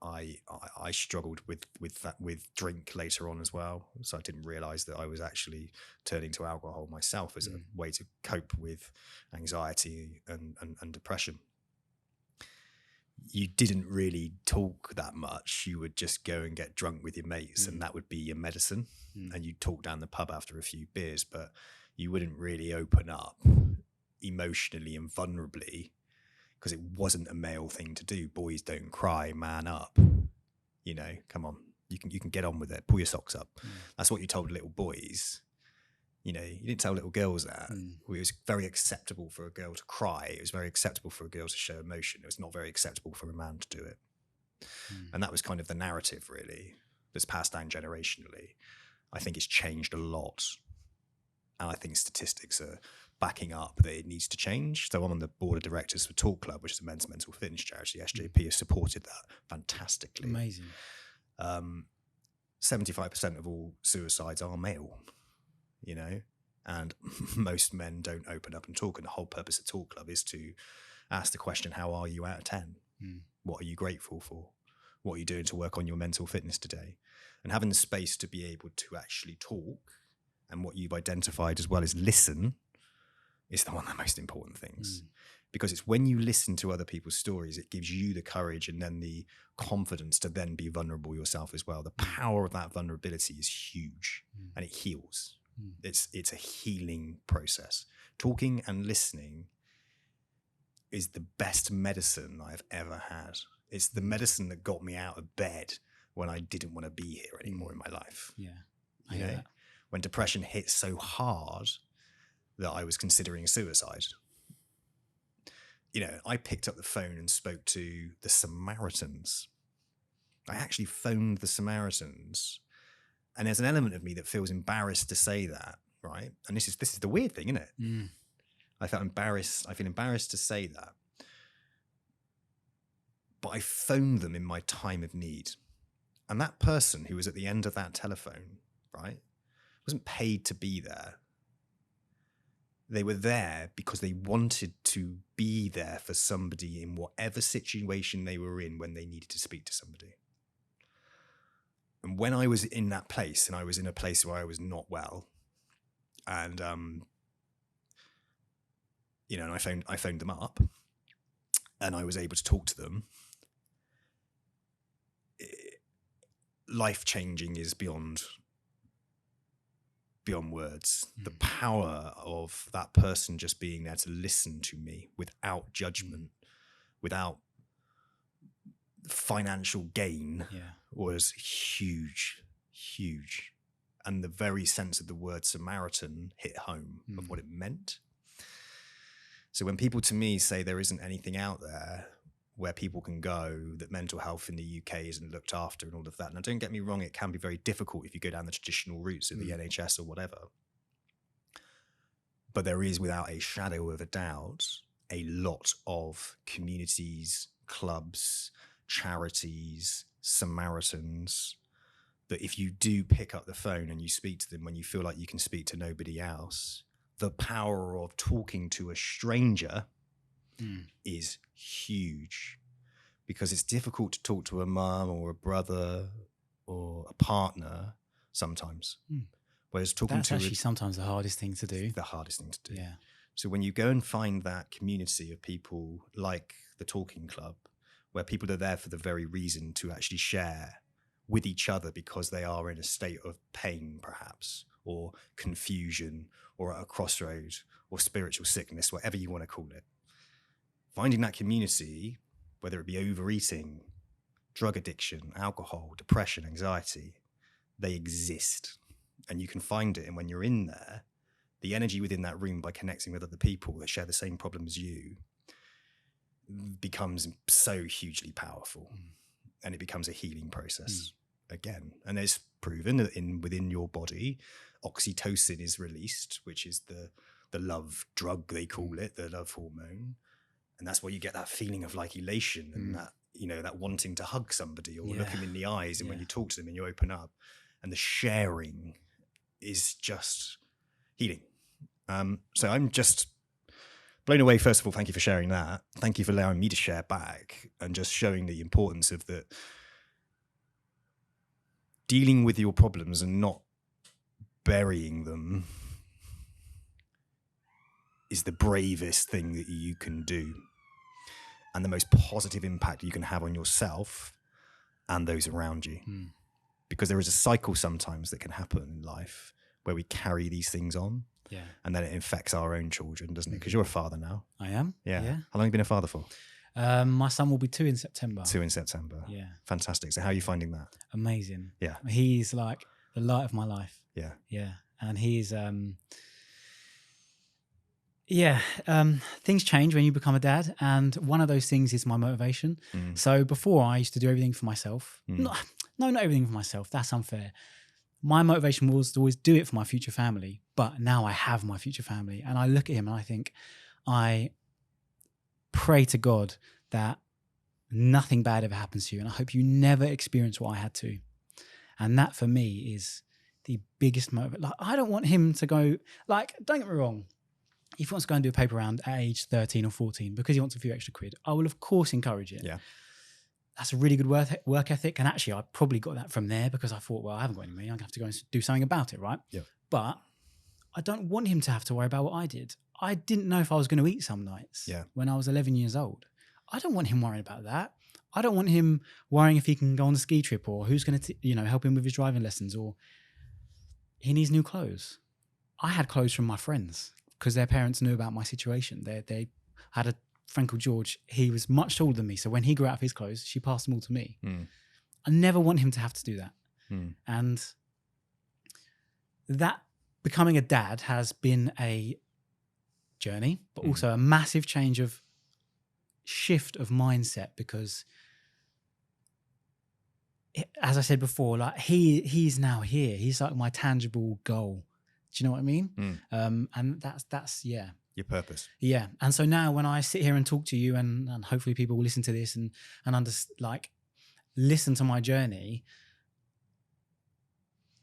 I struggled with drink later on as well. So I didn't realize that I was actually turning to alcohol myself as a way to cope with anxiety and depression. You didn't really talk that much. You would just go and get drunk with your mates, and that would be your medicine. And you'd talk down the pub after a few beers, but you wouldn't really open up emotionally and vulnerably, because it wasn't a male thing to do. Boys don't cry, man up. You know, come on, you can get on with it. Pull your socks up. That's what you told little boys. You know, you didn't tell little girls that. It was very acceptable for a girl to cry. It was very acceptable for a girl to show emotion. It was not very acceptable for a man to do it. And that was kind of the narrative, really, that's passed down generationally. I think it's changed a lot. And I think statistics are backing up that it needs to change. So I'm on the board of directors for Talk Club, which is a men's mental fitness charity. SJP has supported that fantastically. Amazing. 75% of all suicides are male. You know, and most men don't open up and talk. And the whole purpose of Talk Club is to ask the question, how are you out of 10? What are you grateful for? What are you doing to work on your mental fitness today? And having the space to be able to actually talk, and what you've identified as well as listen, is one of the most important things. Because it's when you listen to other people's stories, it gives you the courage and then the confidence to then be vulnerable yourself as well. The power of that vulnerability is huge, and it heals. It's a healing process. Talking and listening is the best medicine I've ever had. It's the medicine that got me out of bed when I didn't want to be here anymore in my life. Yeah, you know, when depression hit so hard that I was considering suicide. You know, I picked up the phone and spoke to the Samaritans. I actually phoned the Samaritans. And there's an element of me that feels embarrassed to say that, right? And this is the weird thing, isn't it? I feel embarrassed to say that. But I phoned them in my time of need. And that person who was at the end of that telephone, right, wasn't paid to be there. They were there because they wanted to be there for somebody in whatever situation they were in when they needed to speak to somebody. And when I was in that place, and I was in a place where I was not well, and you know, and I phoned them up, and I was able to talk to them. Life changing is beyond words. The power of that person just being there to listen to me without judgment, without financial gain, was huge. And the very sense of the word Samaritan hit home of what it meant. So when people to me say there isn't anything out there where people can go, that mental health in the UK isn't looked after and all of that. Now, don't get me wrong, it can be very difficult if you go down the traditional routes of the NHS or whatever. But there is, without a shadow of a doubt, a lot of communities, clubs, charities, Samaritans, that if you do pick up the phone and you speak to them when you feel like you can speak to nobody else, the power of talking to a stranger is huge, because it's difficult to talk to a mum or a brother or a partner sometimes. Whereas talking That's to actually sometimes the hardest thing to do. The hardest thing to do. Yeah. So when you go and find that community of people like the Talking Club, where people are there for the very reason to actually share with each other because they are in a state of pain, perhaps, or confusion, or at a crossroad, or spiritual sickness, whatever you want to call it. Finding that community, whether it be overeating, drug addiction, alcohol, depression, anxiety, they exist. And you can find it. And when you're in there, the energy within that room, by connecting with other people that share the same problem as you, becomes so hugely powerful. And it becomes a healing process again. And it's proven that within your body, oxytocin is released, which is the love drug, they call it, the love hormone. And that's why you get that feeling of like elation and that, you know, that wanting to hug somebody or look them in the eyes. And when you talk to them and you open up, and the sharing is just healing. So I'm just blown away. First of all, thank you for sharing that. Thank you for allowing me to share back and just showing the importance of the dealing with your problems and not burying them is the bravest thing that you can do, and the most positive impact you can have on yourself and those around you. Because there is a cycle sometimes that can happen in life where we carry these things on, and then it infects our own children, doesn't it? Because you're a father now. I am. Yeah. How long have you been a father for? My son will be 2 in September. 2 in September. Yeah. Fantastic. So how are you finding that? Amazing. Yeah. He's like the light of my life. Yeah. Yeah. And he's things change when you become a dad, and one of those things is my motivation. So before, I used to do everything for myself. No, not everything for myself. That's unfair. My motivation was to always do it for my future family, but now I have my future family, and I look at him and I think, I pray to God that nothing bad ever happens to you, and I hope you never experience what I had to. And that for me is the biggest motivation. Like, I don't want him to go, like, don't get me wrong, if he wants to go and do a paper round at age 13 or 14 because he wants a few extra quid, I will of course encourage it. Yeah. That's a really good work ethic. And actually I probably got that from there, because I thought, well, I haven't got any money, I'm gonna have to go and do something about it, right? Yeah. But I don't want him to have to worry about what I did. I didn't know if I was going to eat some nights when I was 11 years old. I don't want him worrying about that. I don't want him worrying if he can go on a ski trip, or who's going to, help him with his driving lessons, or he needs new clothes. I had clothes from my friends because their parents knew about my situation. They had a friend called George. He was much taller than me. So when he grew out of his clothes, she passed them all to me. I never want him to have to do that. And that becoming a dad has been a journey, but also a massive shift of mindset, because as I said before, like he's now here. He's like my tangible goal. Do you know what I mean? And that's your purpose. Yeah. And so now when I sit here and talk to you, and hopefully people will listen to this and listen to my journey,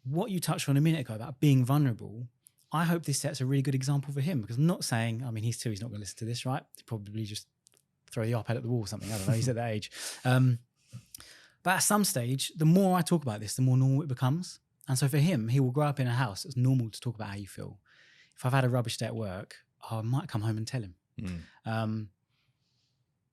what you touched on a minute ago about being vulnerable, I hope this sets a really good example for him, because I'm not saying, I mean, he's 2, he's not going to listen to this, right? He'd probably just throw the iPad at the wall or something. I don't know. He's at that age. But at some stage, the more I talk about this, the more normal it becomes. And so for him, he will grow up in a house. It's normal to talk about how you feel. If I've had a rubbish day at work, I might come home and tell him.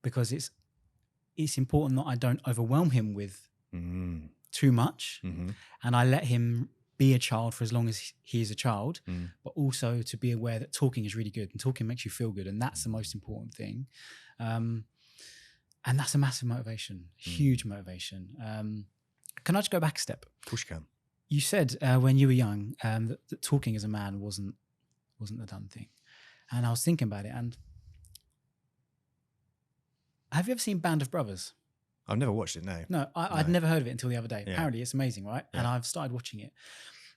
Because it's important that I don't overwhelm him with too much. And I let him be a child for as long as he is a child, but also to be aware that talking is really good and talking makes you feel good. And that's the most important thing. And that's a massive motivation, huge motivation. Can I just go back a step? Of course you can. You said when you were young that talking as a man wasn't the done thing. And I was thinking about it. And have you ever seen Band of Brothers? I've never watched it, no. No, I'd never heard of it until the other day. Yeah. Apparently it's amazing, right? Yeah. And I've started watching it.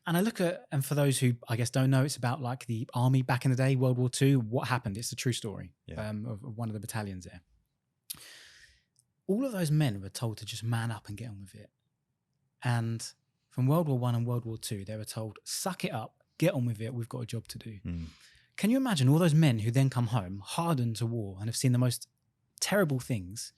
And I look at, and for those who I guess don't know, it's about like the army back in the day, World War II, what happened. It's a true story of one of the battalions there. All of those men were told to just man up and get on with it. And from World War I and World War II, they were told, suck it up, get on with it, we've got a job to do. Can you imagine all those men who then come home, hardened to war, and have seen the most terrible things,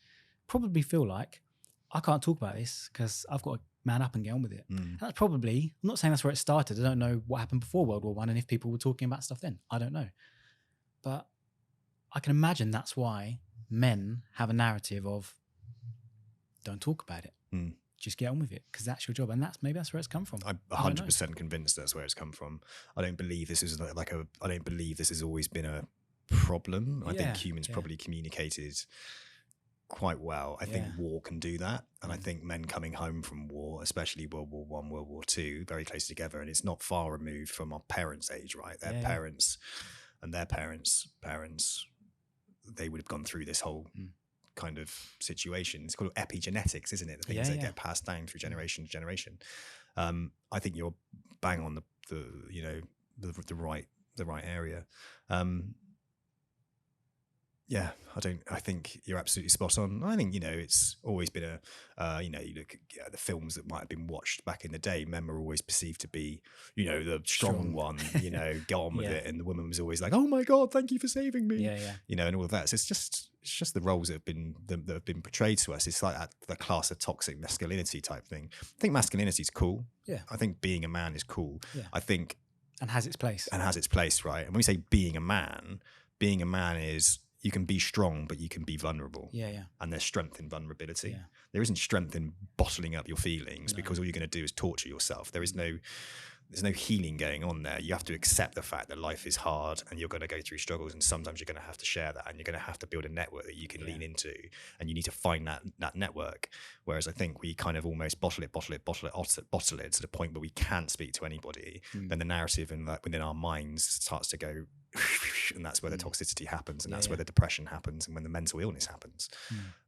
probably feel like, I can't talk about this because I've got to man up and get on with it. And that's probably, I'm not saying that's where it started. I don't know what happened before World War I and if people were talking about stuff then. I don't know. But I can imagine that's why men have a narrative of don't talk about it. Just get on with it because that's your job. And maybe that's where it's come from. I'm 100% convinced that's where it's come from. I don't believe this is I don't believe this has always been a problem. I think humans probably communicated quite well. I think war can do that. And I think men coming home from war, especially World War I, World War II, very close together. And it's not far removed from our parents' age, right? Their parents and their parents, they would have gone through this whole kind of situation. It's called epigenetics, isn't it? The things that get passed down through generation to generation. I think you're bang on the right area. I think you're absolutely spot on. I think, it's always been you look at the films that might have been watched back in the day, men were always perceived to be, the strong one, go on with it. And the woman was always like, oh my God, thank you for saving me. And all of that. So it's just the roles that have been portrayed to us. It's like the class of toxic masculinity type thing. I think masculinity is cool. Yeah. I think being a man is cool. Yeah. I think. And has its place. Right? And when we say being a man is, you can be strong, but you can be vulnerable. And there's strength in vulnerability. There isn't strength in bottling up your feelings because all you're going to do is torture yourself. There's no healing going on there. You have to accept the fact that life is hard and you're going to go through struggles, and sometimes you're going to have to share that, and you're going to have to build a network that you can lean into, and you need to find that network. Whereas I think we kind of almost bottle it to the point where we can't speak to anybody. Then the narrative within our minds starts to go, and that's where the toxicity happens, and that's where the depression happens, and when the mental illness happens.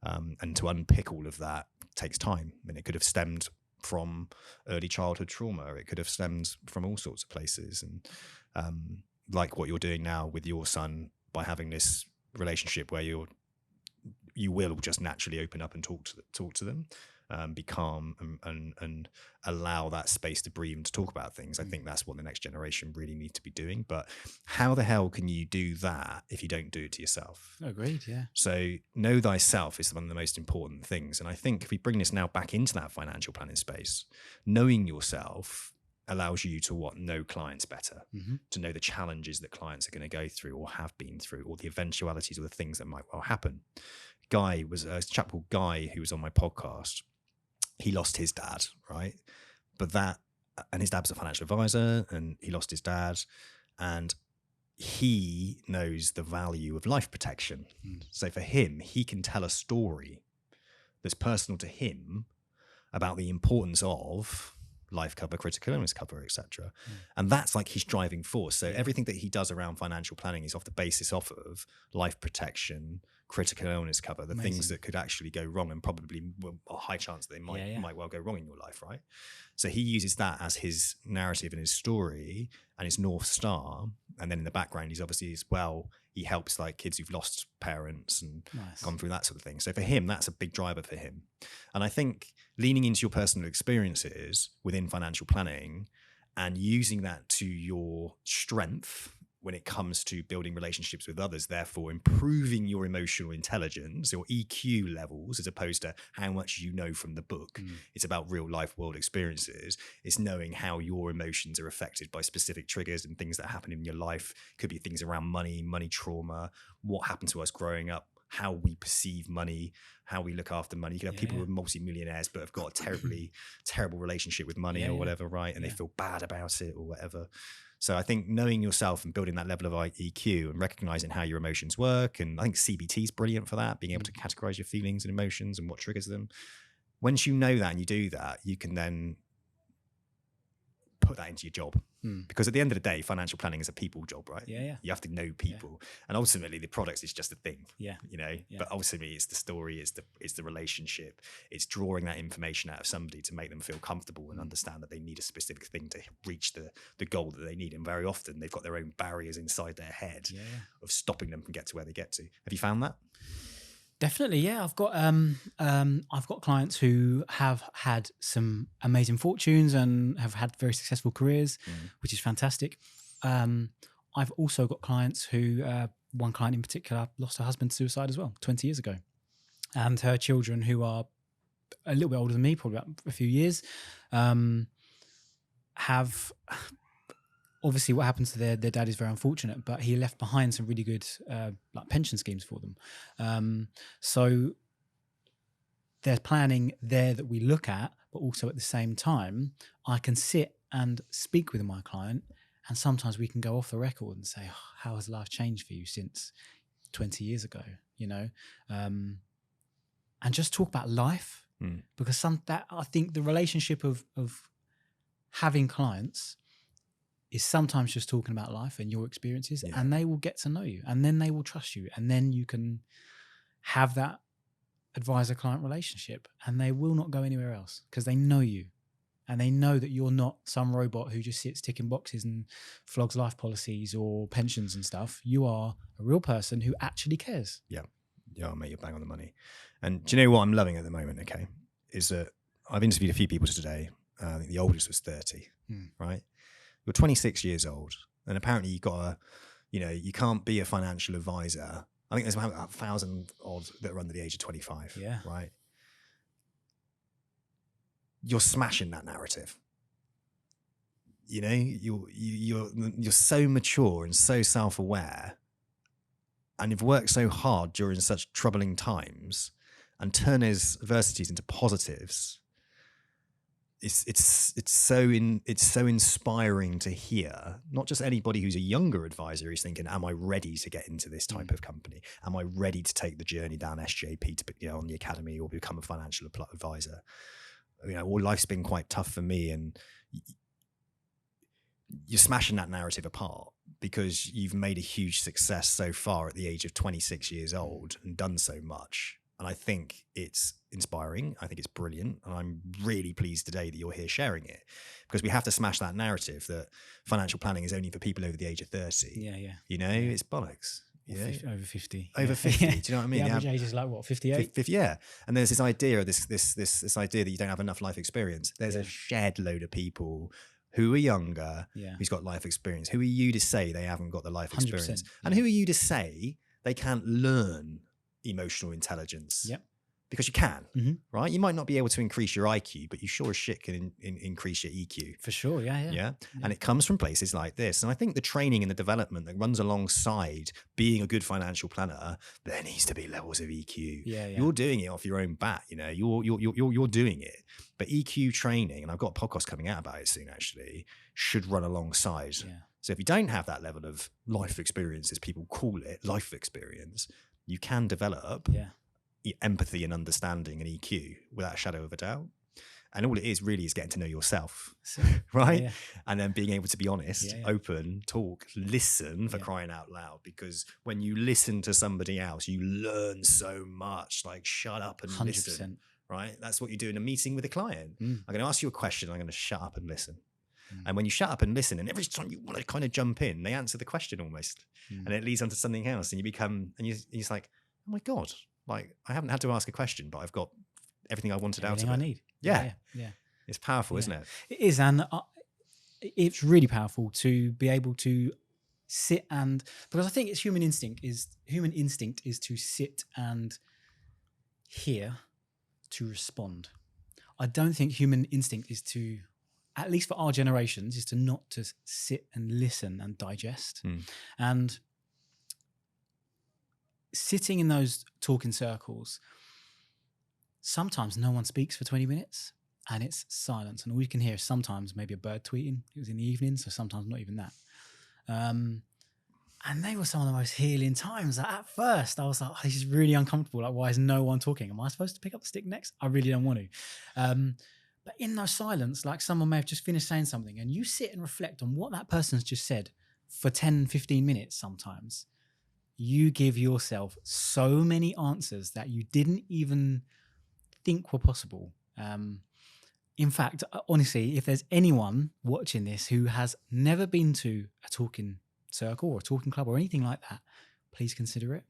And to unpick all of that takes time. I mean, it could have stemmed from early childhood trauma. It could have stemmed from all sorts of places. And like what you're doing now with your son, by having this relationship where you will just naturally open up and talk to them, be calm and allow that space to breathe and to talk about things. I think that's what the next generation really need to be doing. But how the hell can you do that if you don't do it to yourself? Agreed, yeah. So know thyself is one of the most important things. And I think if we bring this now back into that financial planning space, knowing yourself allows you to know clients better, to know the challenges that clients are going to go through or have been through, or the eventualities or the things that might well happen. Guy was a chap called Guy who was on my podcast. He lost his dad, right? And his dad was a financial advisor, and he lost his dad, and he knows the value of life protection. So for him, he can tell a story that's personal to him about the importance of life cover, critical illness cover, etc. And that's like his driving force. So everything that he does around financial planning is off the basis of life protection, critical illness cover, the things that could actually go wrong, and probably a high chance that they might well go wrong in your life, right? So he uses that as his narrative and his story and his North Star. And then in the background, he's obviously as well, he helps like kids who've lost parents and gone through that sort of thing. So for him, that's a big driver for him. And I think leaning into your personal experiences within financial planning and using that to your strength when it comes to building relationships with others, therefore improving your emotional intelligence or EQ levels, as opposed to how much you know from the book. It's about real life world experiences. It's knowing how your emotions are affected by specific triggers and things that happen in your life. Could be things around money trauma, what happened to us growing up, how we perceive money, how we look after money. You can have people who are multi-millionaires but have got a terrible relationship with money or whatever, right? And they feel bad about it or whatever. So I think knowing yourself and building that level of EQ and recognizing how your emotions work, and I think CBT is brilliant for that, being able to categorize your feelings and emotions and what triggers them. Once you know that and you do that, you can then put that into your job. Because at the end of the day, financial planning is a people job, right? You have to know people, and ultimately the product is just a thing. But ultimately it's the story, it's the relationship, it's drawing that information out of somebody to make them feel comfortable and understand that they need a specific thing to reach the goal that they need. And very often they've got their own barriers inside their head of stopping them from get to where they get to. Have you found that? Definitely, yeah. I've got clients who have had some amazing fortunes and have had very successful careers, which is fantastic. I've also got clients who, one client in particular, lost her husband to suicide as well 20 years ago, and her children, who are a little bit older than me, probably about a few years, have. Obviously, what happens to their dad is very unfortunate, but he left behind some really good like pension schemes for them. So there's planning there that we look at, but also at the same time, I can sit and speak with my client, and sometimes we can go off the record and say, oh, how has life changed for you since 20 years ago? And just talk about life, because I think the relationship of having clients is sometimes just talking about life and your experiences, and they will get to know you, and then they will trust you, and then you can have that advisor-client relationship, and they will not go anywhere else because they know you, and they know that you're not some robot who just sits ticking boxes and flogs life policies or pensions and stuff. You are a real person who actually cares. Yeah, mate, you're bang on the money. And do you know what I'm loving at the moment, okay, is that I've interviewed a few people today. I think the oldest was 30, right? You're 26 years old, and apparently you can't be a financial advisor. I think there's about 1,000 odd that are under the age of 25. Yeah. Right. You're smashing that narrative. You're so mature and so self-aware, and you've worked so hard during such troubling times, and turn those adversities into positives. It's so inspiring to hear. Not just anybody who's a younger advisor who's thinking, am I ready to get into this type of company? Am I ready to take the journey down SJP to on the academy or become a financial advisor? Life's been quite tough for me, and you're smashing that narrative apart because you've made a huge success so far at the age of 26 years old and done so much. And I think it's inspiring. I think it's brilliant. And I'm really pleased today that you're here sharing it, because we have to smash that narrative that financial planning is only for people over the age of 30. Yeah. It's bollocks. Over 50. Over 50. Do you know what I mean? The average age is like what, 58? 50, yeah. And there's this idea of this idea that you don't have enough life experience. There's a shed load of people who are younger, who's got life experience. Who are you to say they haven't got the life experience? And who are you to say they can't learn emotional intelligence? Yep. Because you can, right? You might not be able to increase your IQ, but you sure as shit can increase your EQ. For sure, yeah. And it comes from places like this. And I think the training and the development that runs alongside being a good financial planner, there needs to be levels of EQ. You're doing it off your own bat, you're doing it. But EQ training, and I've got a podcast coming out about it soon actually, should run alongside. So if you don't have that level of life experience, as people call it, life experience, you can develop empathy and understanding and EQ without a shadow of a doubt. And all it is really is getting to know yourself, right? And then being able to be honest, open, talk, listen, for crying out loud. Because when you listen to somebody else, you learn so much. Like, shut up and 100%. listen, right? That's what you do in a meeting with a client. I'm going to ask you a question. I'm going to shut up and listen. And when you shut up and listen, and every time you want to kind of jump in, they answer the question almost. And it leads on to something else. And you become, and you're like, oh my God, like I haven't had to ask a question, but I've got everything I wanted out of it. I need. Yeah. It's powerful, isn't it? It is. And it's really powerful to be able to sit and, because I think it's human instinct is to sit and hear, to respond. I don't think human instinct is to, at least for our generations, is to not to sit and listen and digest. And sitting in those talking circles, sometimes no one speaks for 20 minutes and it's silence. And all you can hear is sometimes maybe a bird tweeting. It was in the evening, so sometimes not even that. And they were some of the most healing times. Like, at first, I was like, oh, this is really uncomfortable. Like, why is no one talking? Am I supposed to pick up the stick next? I really don't want to. But in those silence, like someone may have just finished saying something and you sit and reflect on what that person's just said for 10, 15 minutes sometimes. You give yourself so many answers that you didn't even think were possible. In fact, honestly, if there's anyone watching this who has never been to a talking circle or a talking club or anything like that, please consider it.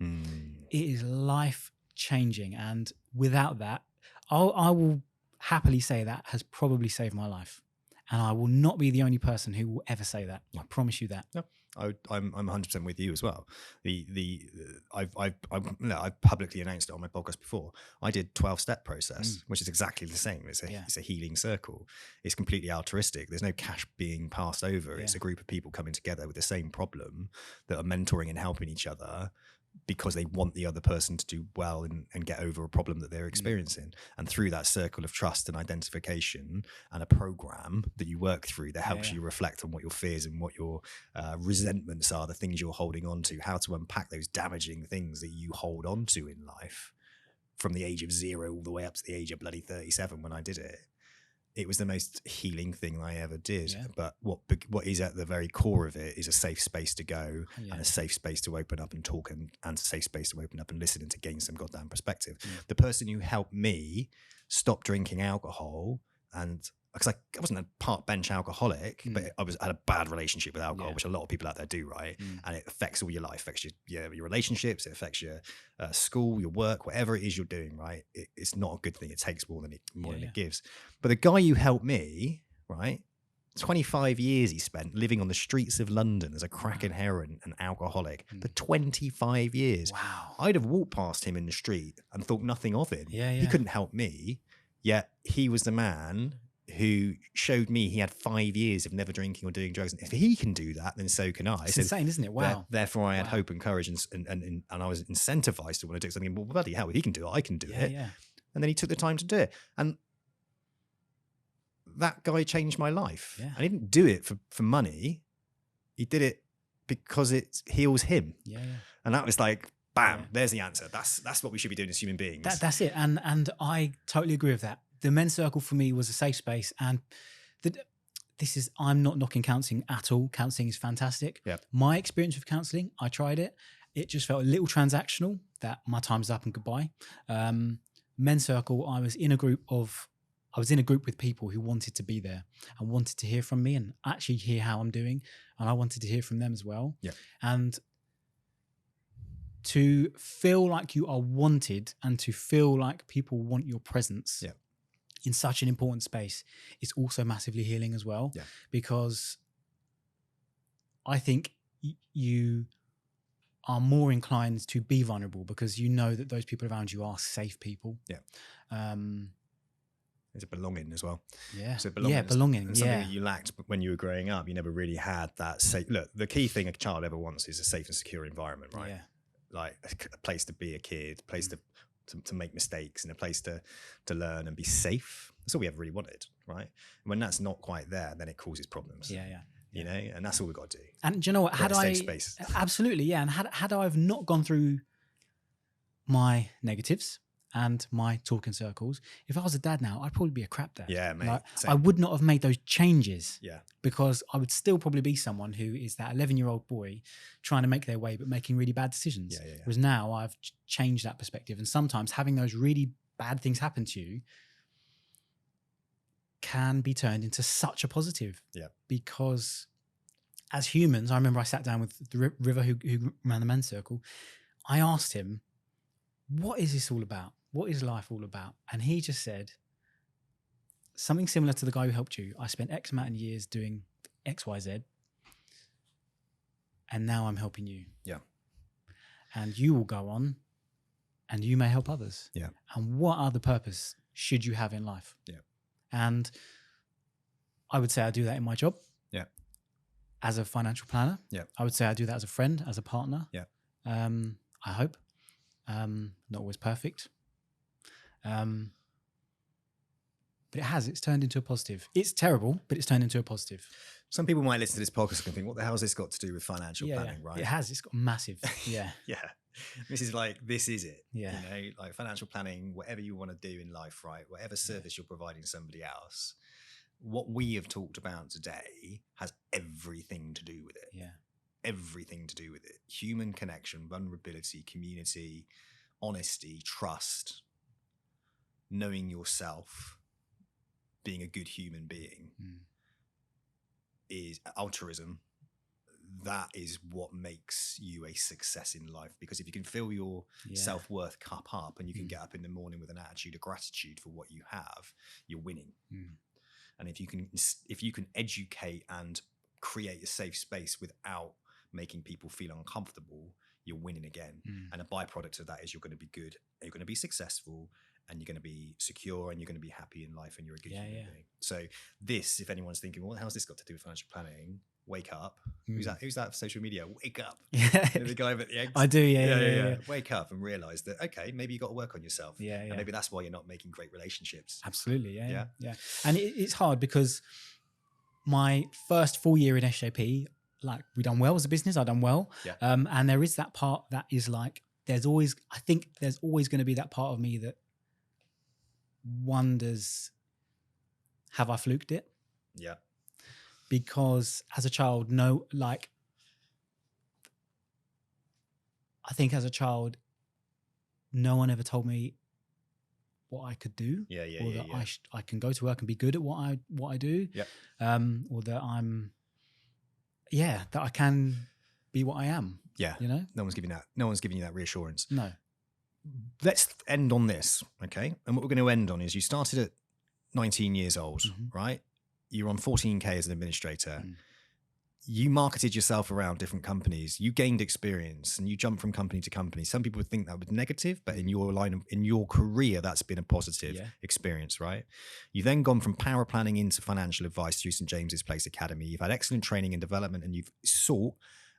It is life changing. And without that, I will happily say that has probably saved my life. And I will not be the only person who will ever say that. I promise you that. Yep. I'm 100% with you as well. I've publicly announced it on my podcast before. I did 12-step process, which is exactly the same. It's a healing circle. It's completely altruistic. There's no cash being passed over. It's a group of people coming together with the same problem that are mentoring and helping each other because they want the other person to do well and get over a problem that they're experiencing. And through that circle of trust and identification and a program that you work through that helps you reflect on what your fears and what your resentments are, the things you're holding on to, how to unpack those damaging things that you hold on to in life from the age of 0 all the way up to the age of bloody 37 when I did it. It was the most healing thing I ever did. Yeah. But what is at the very core of it is a safe space to go and a safe space to open up and talk and a safe space to open up and listen and to gain some goddamn perspective. The person who helped me stop drinking alcohol, and because I wasn't a park bench alcoholic, but I had a bad relationship with alcohol, which a lot of people out there do, right? And it affects all your life, affects your relationships, it affects your school, your work, whatever it is you're doing, right? It's not a good thing. It takes more than it gives. But the guy who helped me, right? 25 years he spent living on the streets of London as a crack and heroin and alcoholic for 25 years. Wow. I'd have walked past him in the street and thought nothing of him. He couldn't help me, yet he was the man who showed me he had 5 years of never drinking or doing drugs. And if he can do that, then so can I. It's insane, isn't it? Wow. Therefore, I had hope and courage, and I was incentivized to want to do something. Well, bloody hell, he can do it. I can do it. Yeah. And then he took the time to do it. And that guy changed my life. Yeah. I didn't do it for money. He did it because it heals him. Yeah. And that was like, bam, there's the answer. That's what we should be doing as human beings. That's it. And I totally agree with that. The men's circle for me was a safe space, and I'm not knocking counselling at all. Counselling is fantastic. Yep. My experience with counselling, I tried it. It just felt a little transactional, that my time's up and goodbye. Men's circle, I was in a group with people who wanted to be there and wanted to hear from me and actually hear how I'm doing. And I wanted to hear from them as well. Yeah. And to feel like you are wanted and to feel like people want your presence in such an important space is also massively healing as well. Yeah. Because I think you are more inclined to be vulnerable because you know that those people around you are safe people. Yeah. There's a belonging as well. Yeah. So belonging. Yeah, belonging. And something that you lacked when you were growing up. You never really had that safe. Look, the key thing a child ever wants is a safe and secure environment, right? Yeah. Like a place to be a kid, a place to make mistakes, and a place to learn and be safe. That's all we ever really wanted, right? And when that's not quite there, then it causes problems. Yeah. You know, and that's all we've got to do. And do you know what? Absolutely, yeah. And had I have not gone through my negatives and my talking circles, if I was a dad now, I'd probably be a crap dad. Yeah, mate. Like, I would not have made those changes. Yeah. Because I would still probably be someone who is that 11-year-old boy trying to make their way, but making really bad decisions. Yeah. Whereas now I've changed that perspective. And sometimes having those really bad things happen to you can be turned into such a positive. Yeah. Because as humans, I remember I sat down with the River who ran the men's circle. I asked him, what is this all about? What is life all about? And he just said something similar to the guy who helped you. I spent X amount of years doing XYZ. And now I'm helping you. Yeah. And you will go on and you may help others. Yeah. And what other purpose should you have in life? Yeah. And I would say I do that in my job. Yeah. As a financial planner. Yeah. I would say I do that as a friend, as a partner. Yeah. I hope. Not always perfect. But it's turned into a positive. It's terrible, but it's turned into a positive. Some people might listen to this podcast and think, what the hell has this got to do with financial planning, right? It has. It's got massive. Yeah. Yeah. This is it. Yeah. You know, like financial planning, whatever you want to do in life, right? Whatever service you're providing somebody else, what we have talked about today has everything to do with it. Yeah. Everything to do with it. Human connection, vulnerability, community, honesty, trust, knowing yourself, being a good human being, is altruism. That is what makes you a success in life, because if you can fill your self-worth cup up and you can get up in the morning with an attitude of gratitude for what you have, you're winning. And if you can educate and create a safe space without making people feel uncomfortable, you're winning again. And a byproduct of that is you're going to be good, you're going to be successful, and you're going to be secure, and you're going to be happy in life, and you're a good human being. So this, if anyone's thinking, well, how's this got to do with financial planning? Wake up. Who's that social media? Wake up. The guy with the eggs. I do, yeah. Wake up and realize that, okay, maybe you got to work on yourself. And maybe that's why you're not making great relationships. Absolutely, yeah. And it's hard because my first full year in SJP, like, we done well as a business. I done well. And there is that part that is like, I think there's always going to be that part of me that wonders, have I fluked it? Yeah. Because as a child, I think as a child, no one ever told me what I could do. Or that I can go to work and be good at what I do. Or that that I can be what I am. Yeah. You know? No one's giving you that reassurance. No. Let's end on this, okay? And what we're going to end on is you started at 19 years old, right? You're on 14K as an administrator. You marketed yourself around different companies. You gained experience and you jumped from company to company. Some people would think that was negative, but in your career, that's been a positive experience, right? You've then gone from power planning into financial advice through St. James's Place Academy. You've had excellent training and development, and you've sought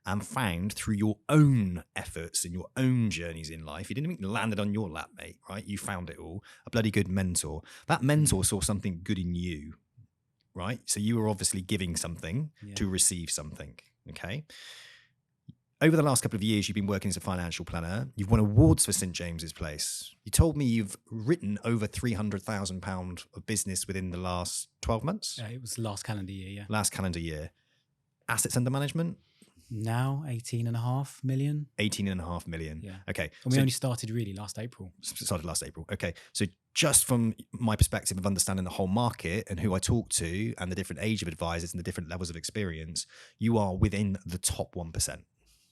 and found through your own efforts and your own journeys in life. You didn't even land it on your lap, mate, right? You found it all. A bloody good mentor. That mentor saw something good in you, right? So you were obviously giving something to receive something, okay? Over the last couple of years, you've been working as a financial planner. You've won awards for St. James's Place. You told me you've written over £300,000 of business within the last 12 months? It was last calendar year, Last calendar year. Assets under management? Now 18.5 million. 18.5 million. Yeah. Okay. And we only started really last April. Started last April. Okay. So just from my perspective of understanding the whole market and who I talk to and the different age of advisors and the different levels of experience, you are within the top 1%.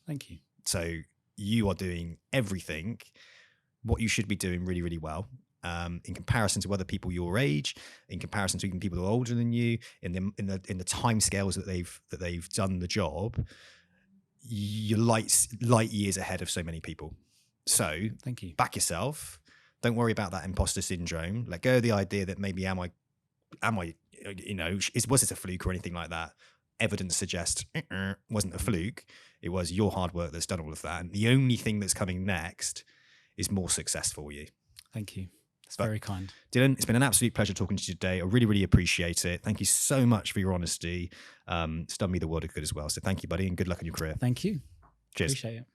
Thank you. So you are doing everything what you should be doing really, really well. In comparison to other people your age, in comparison to even people who are older than you, in the time scales that they've done the job, you're light years ahead of so many people. So thank you. Back yourself. Don't worry about that imposter syndrome. Let go of the idea that maybe am I, was it a fluke or anything like that? Evidence suggests wasn't a fluke. It was your hard work that's done all of that. And the only thing that's coming next is more success for you. Thank you. That's very kind. Dylan, it's been an absolute pleasure talking to you today. I really, really appreciate it. Thank you so much for your honesty. It's done me the world of good as well. So thank you, buddy, and good luck in your career. Thank you. Cheers. Appreciate it.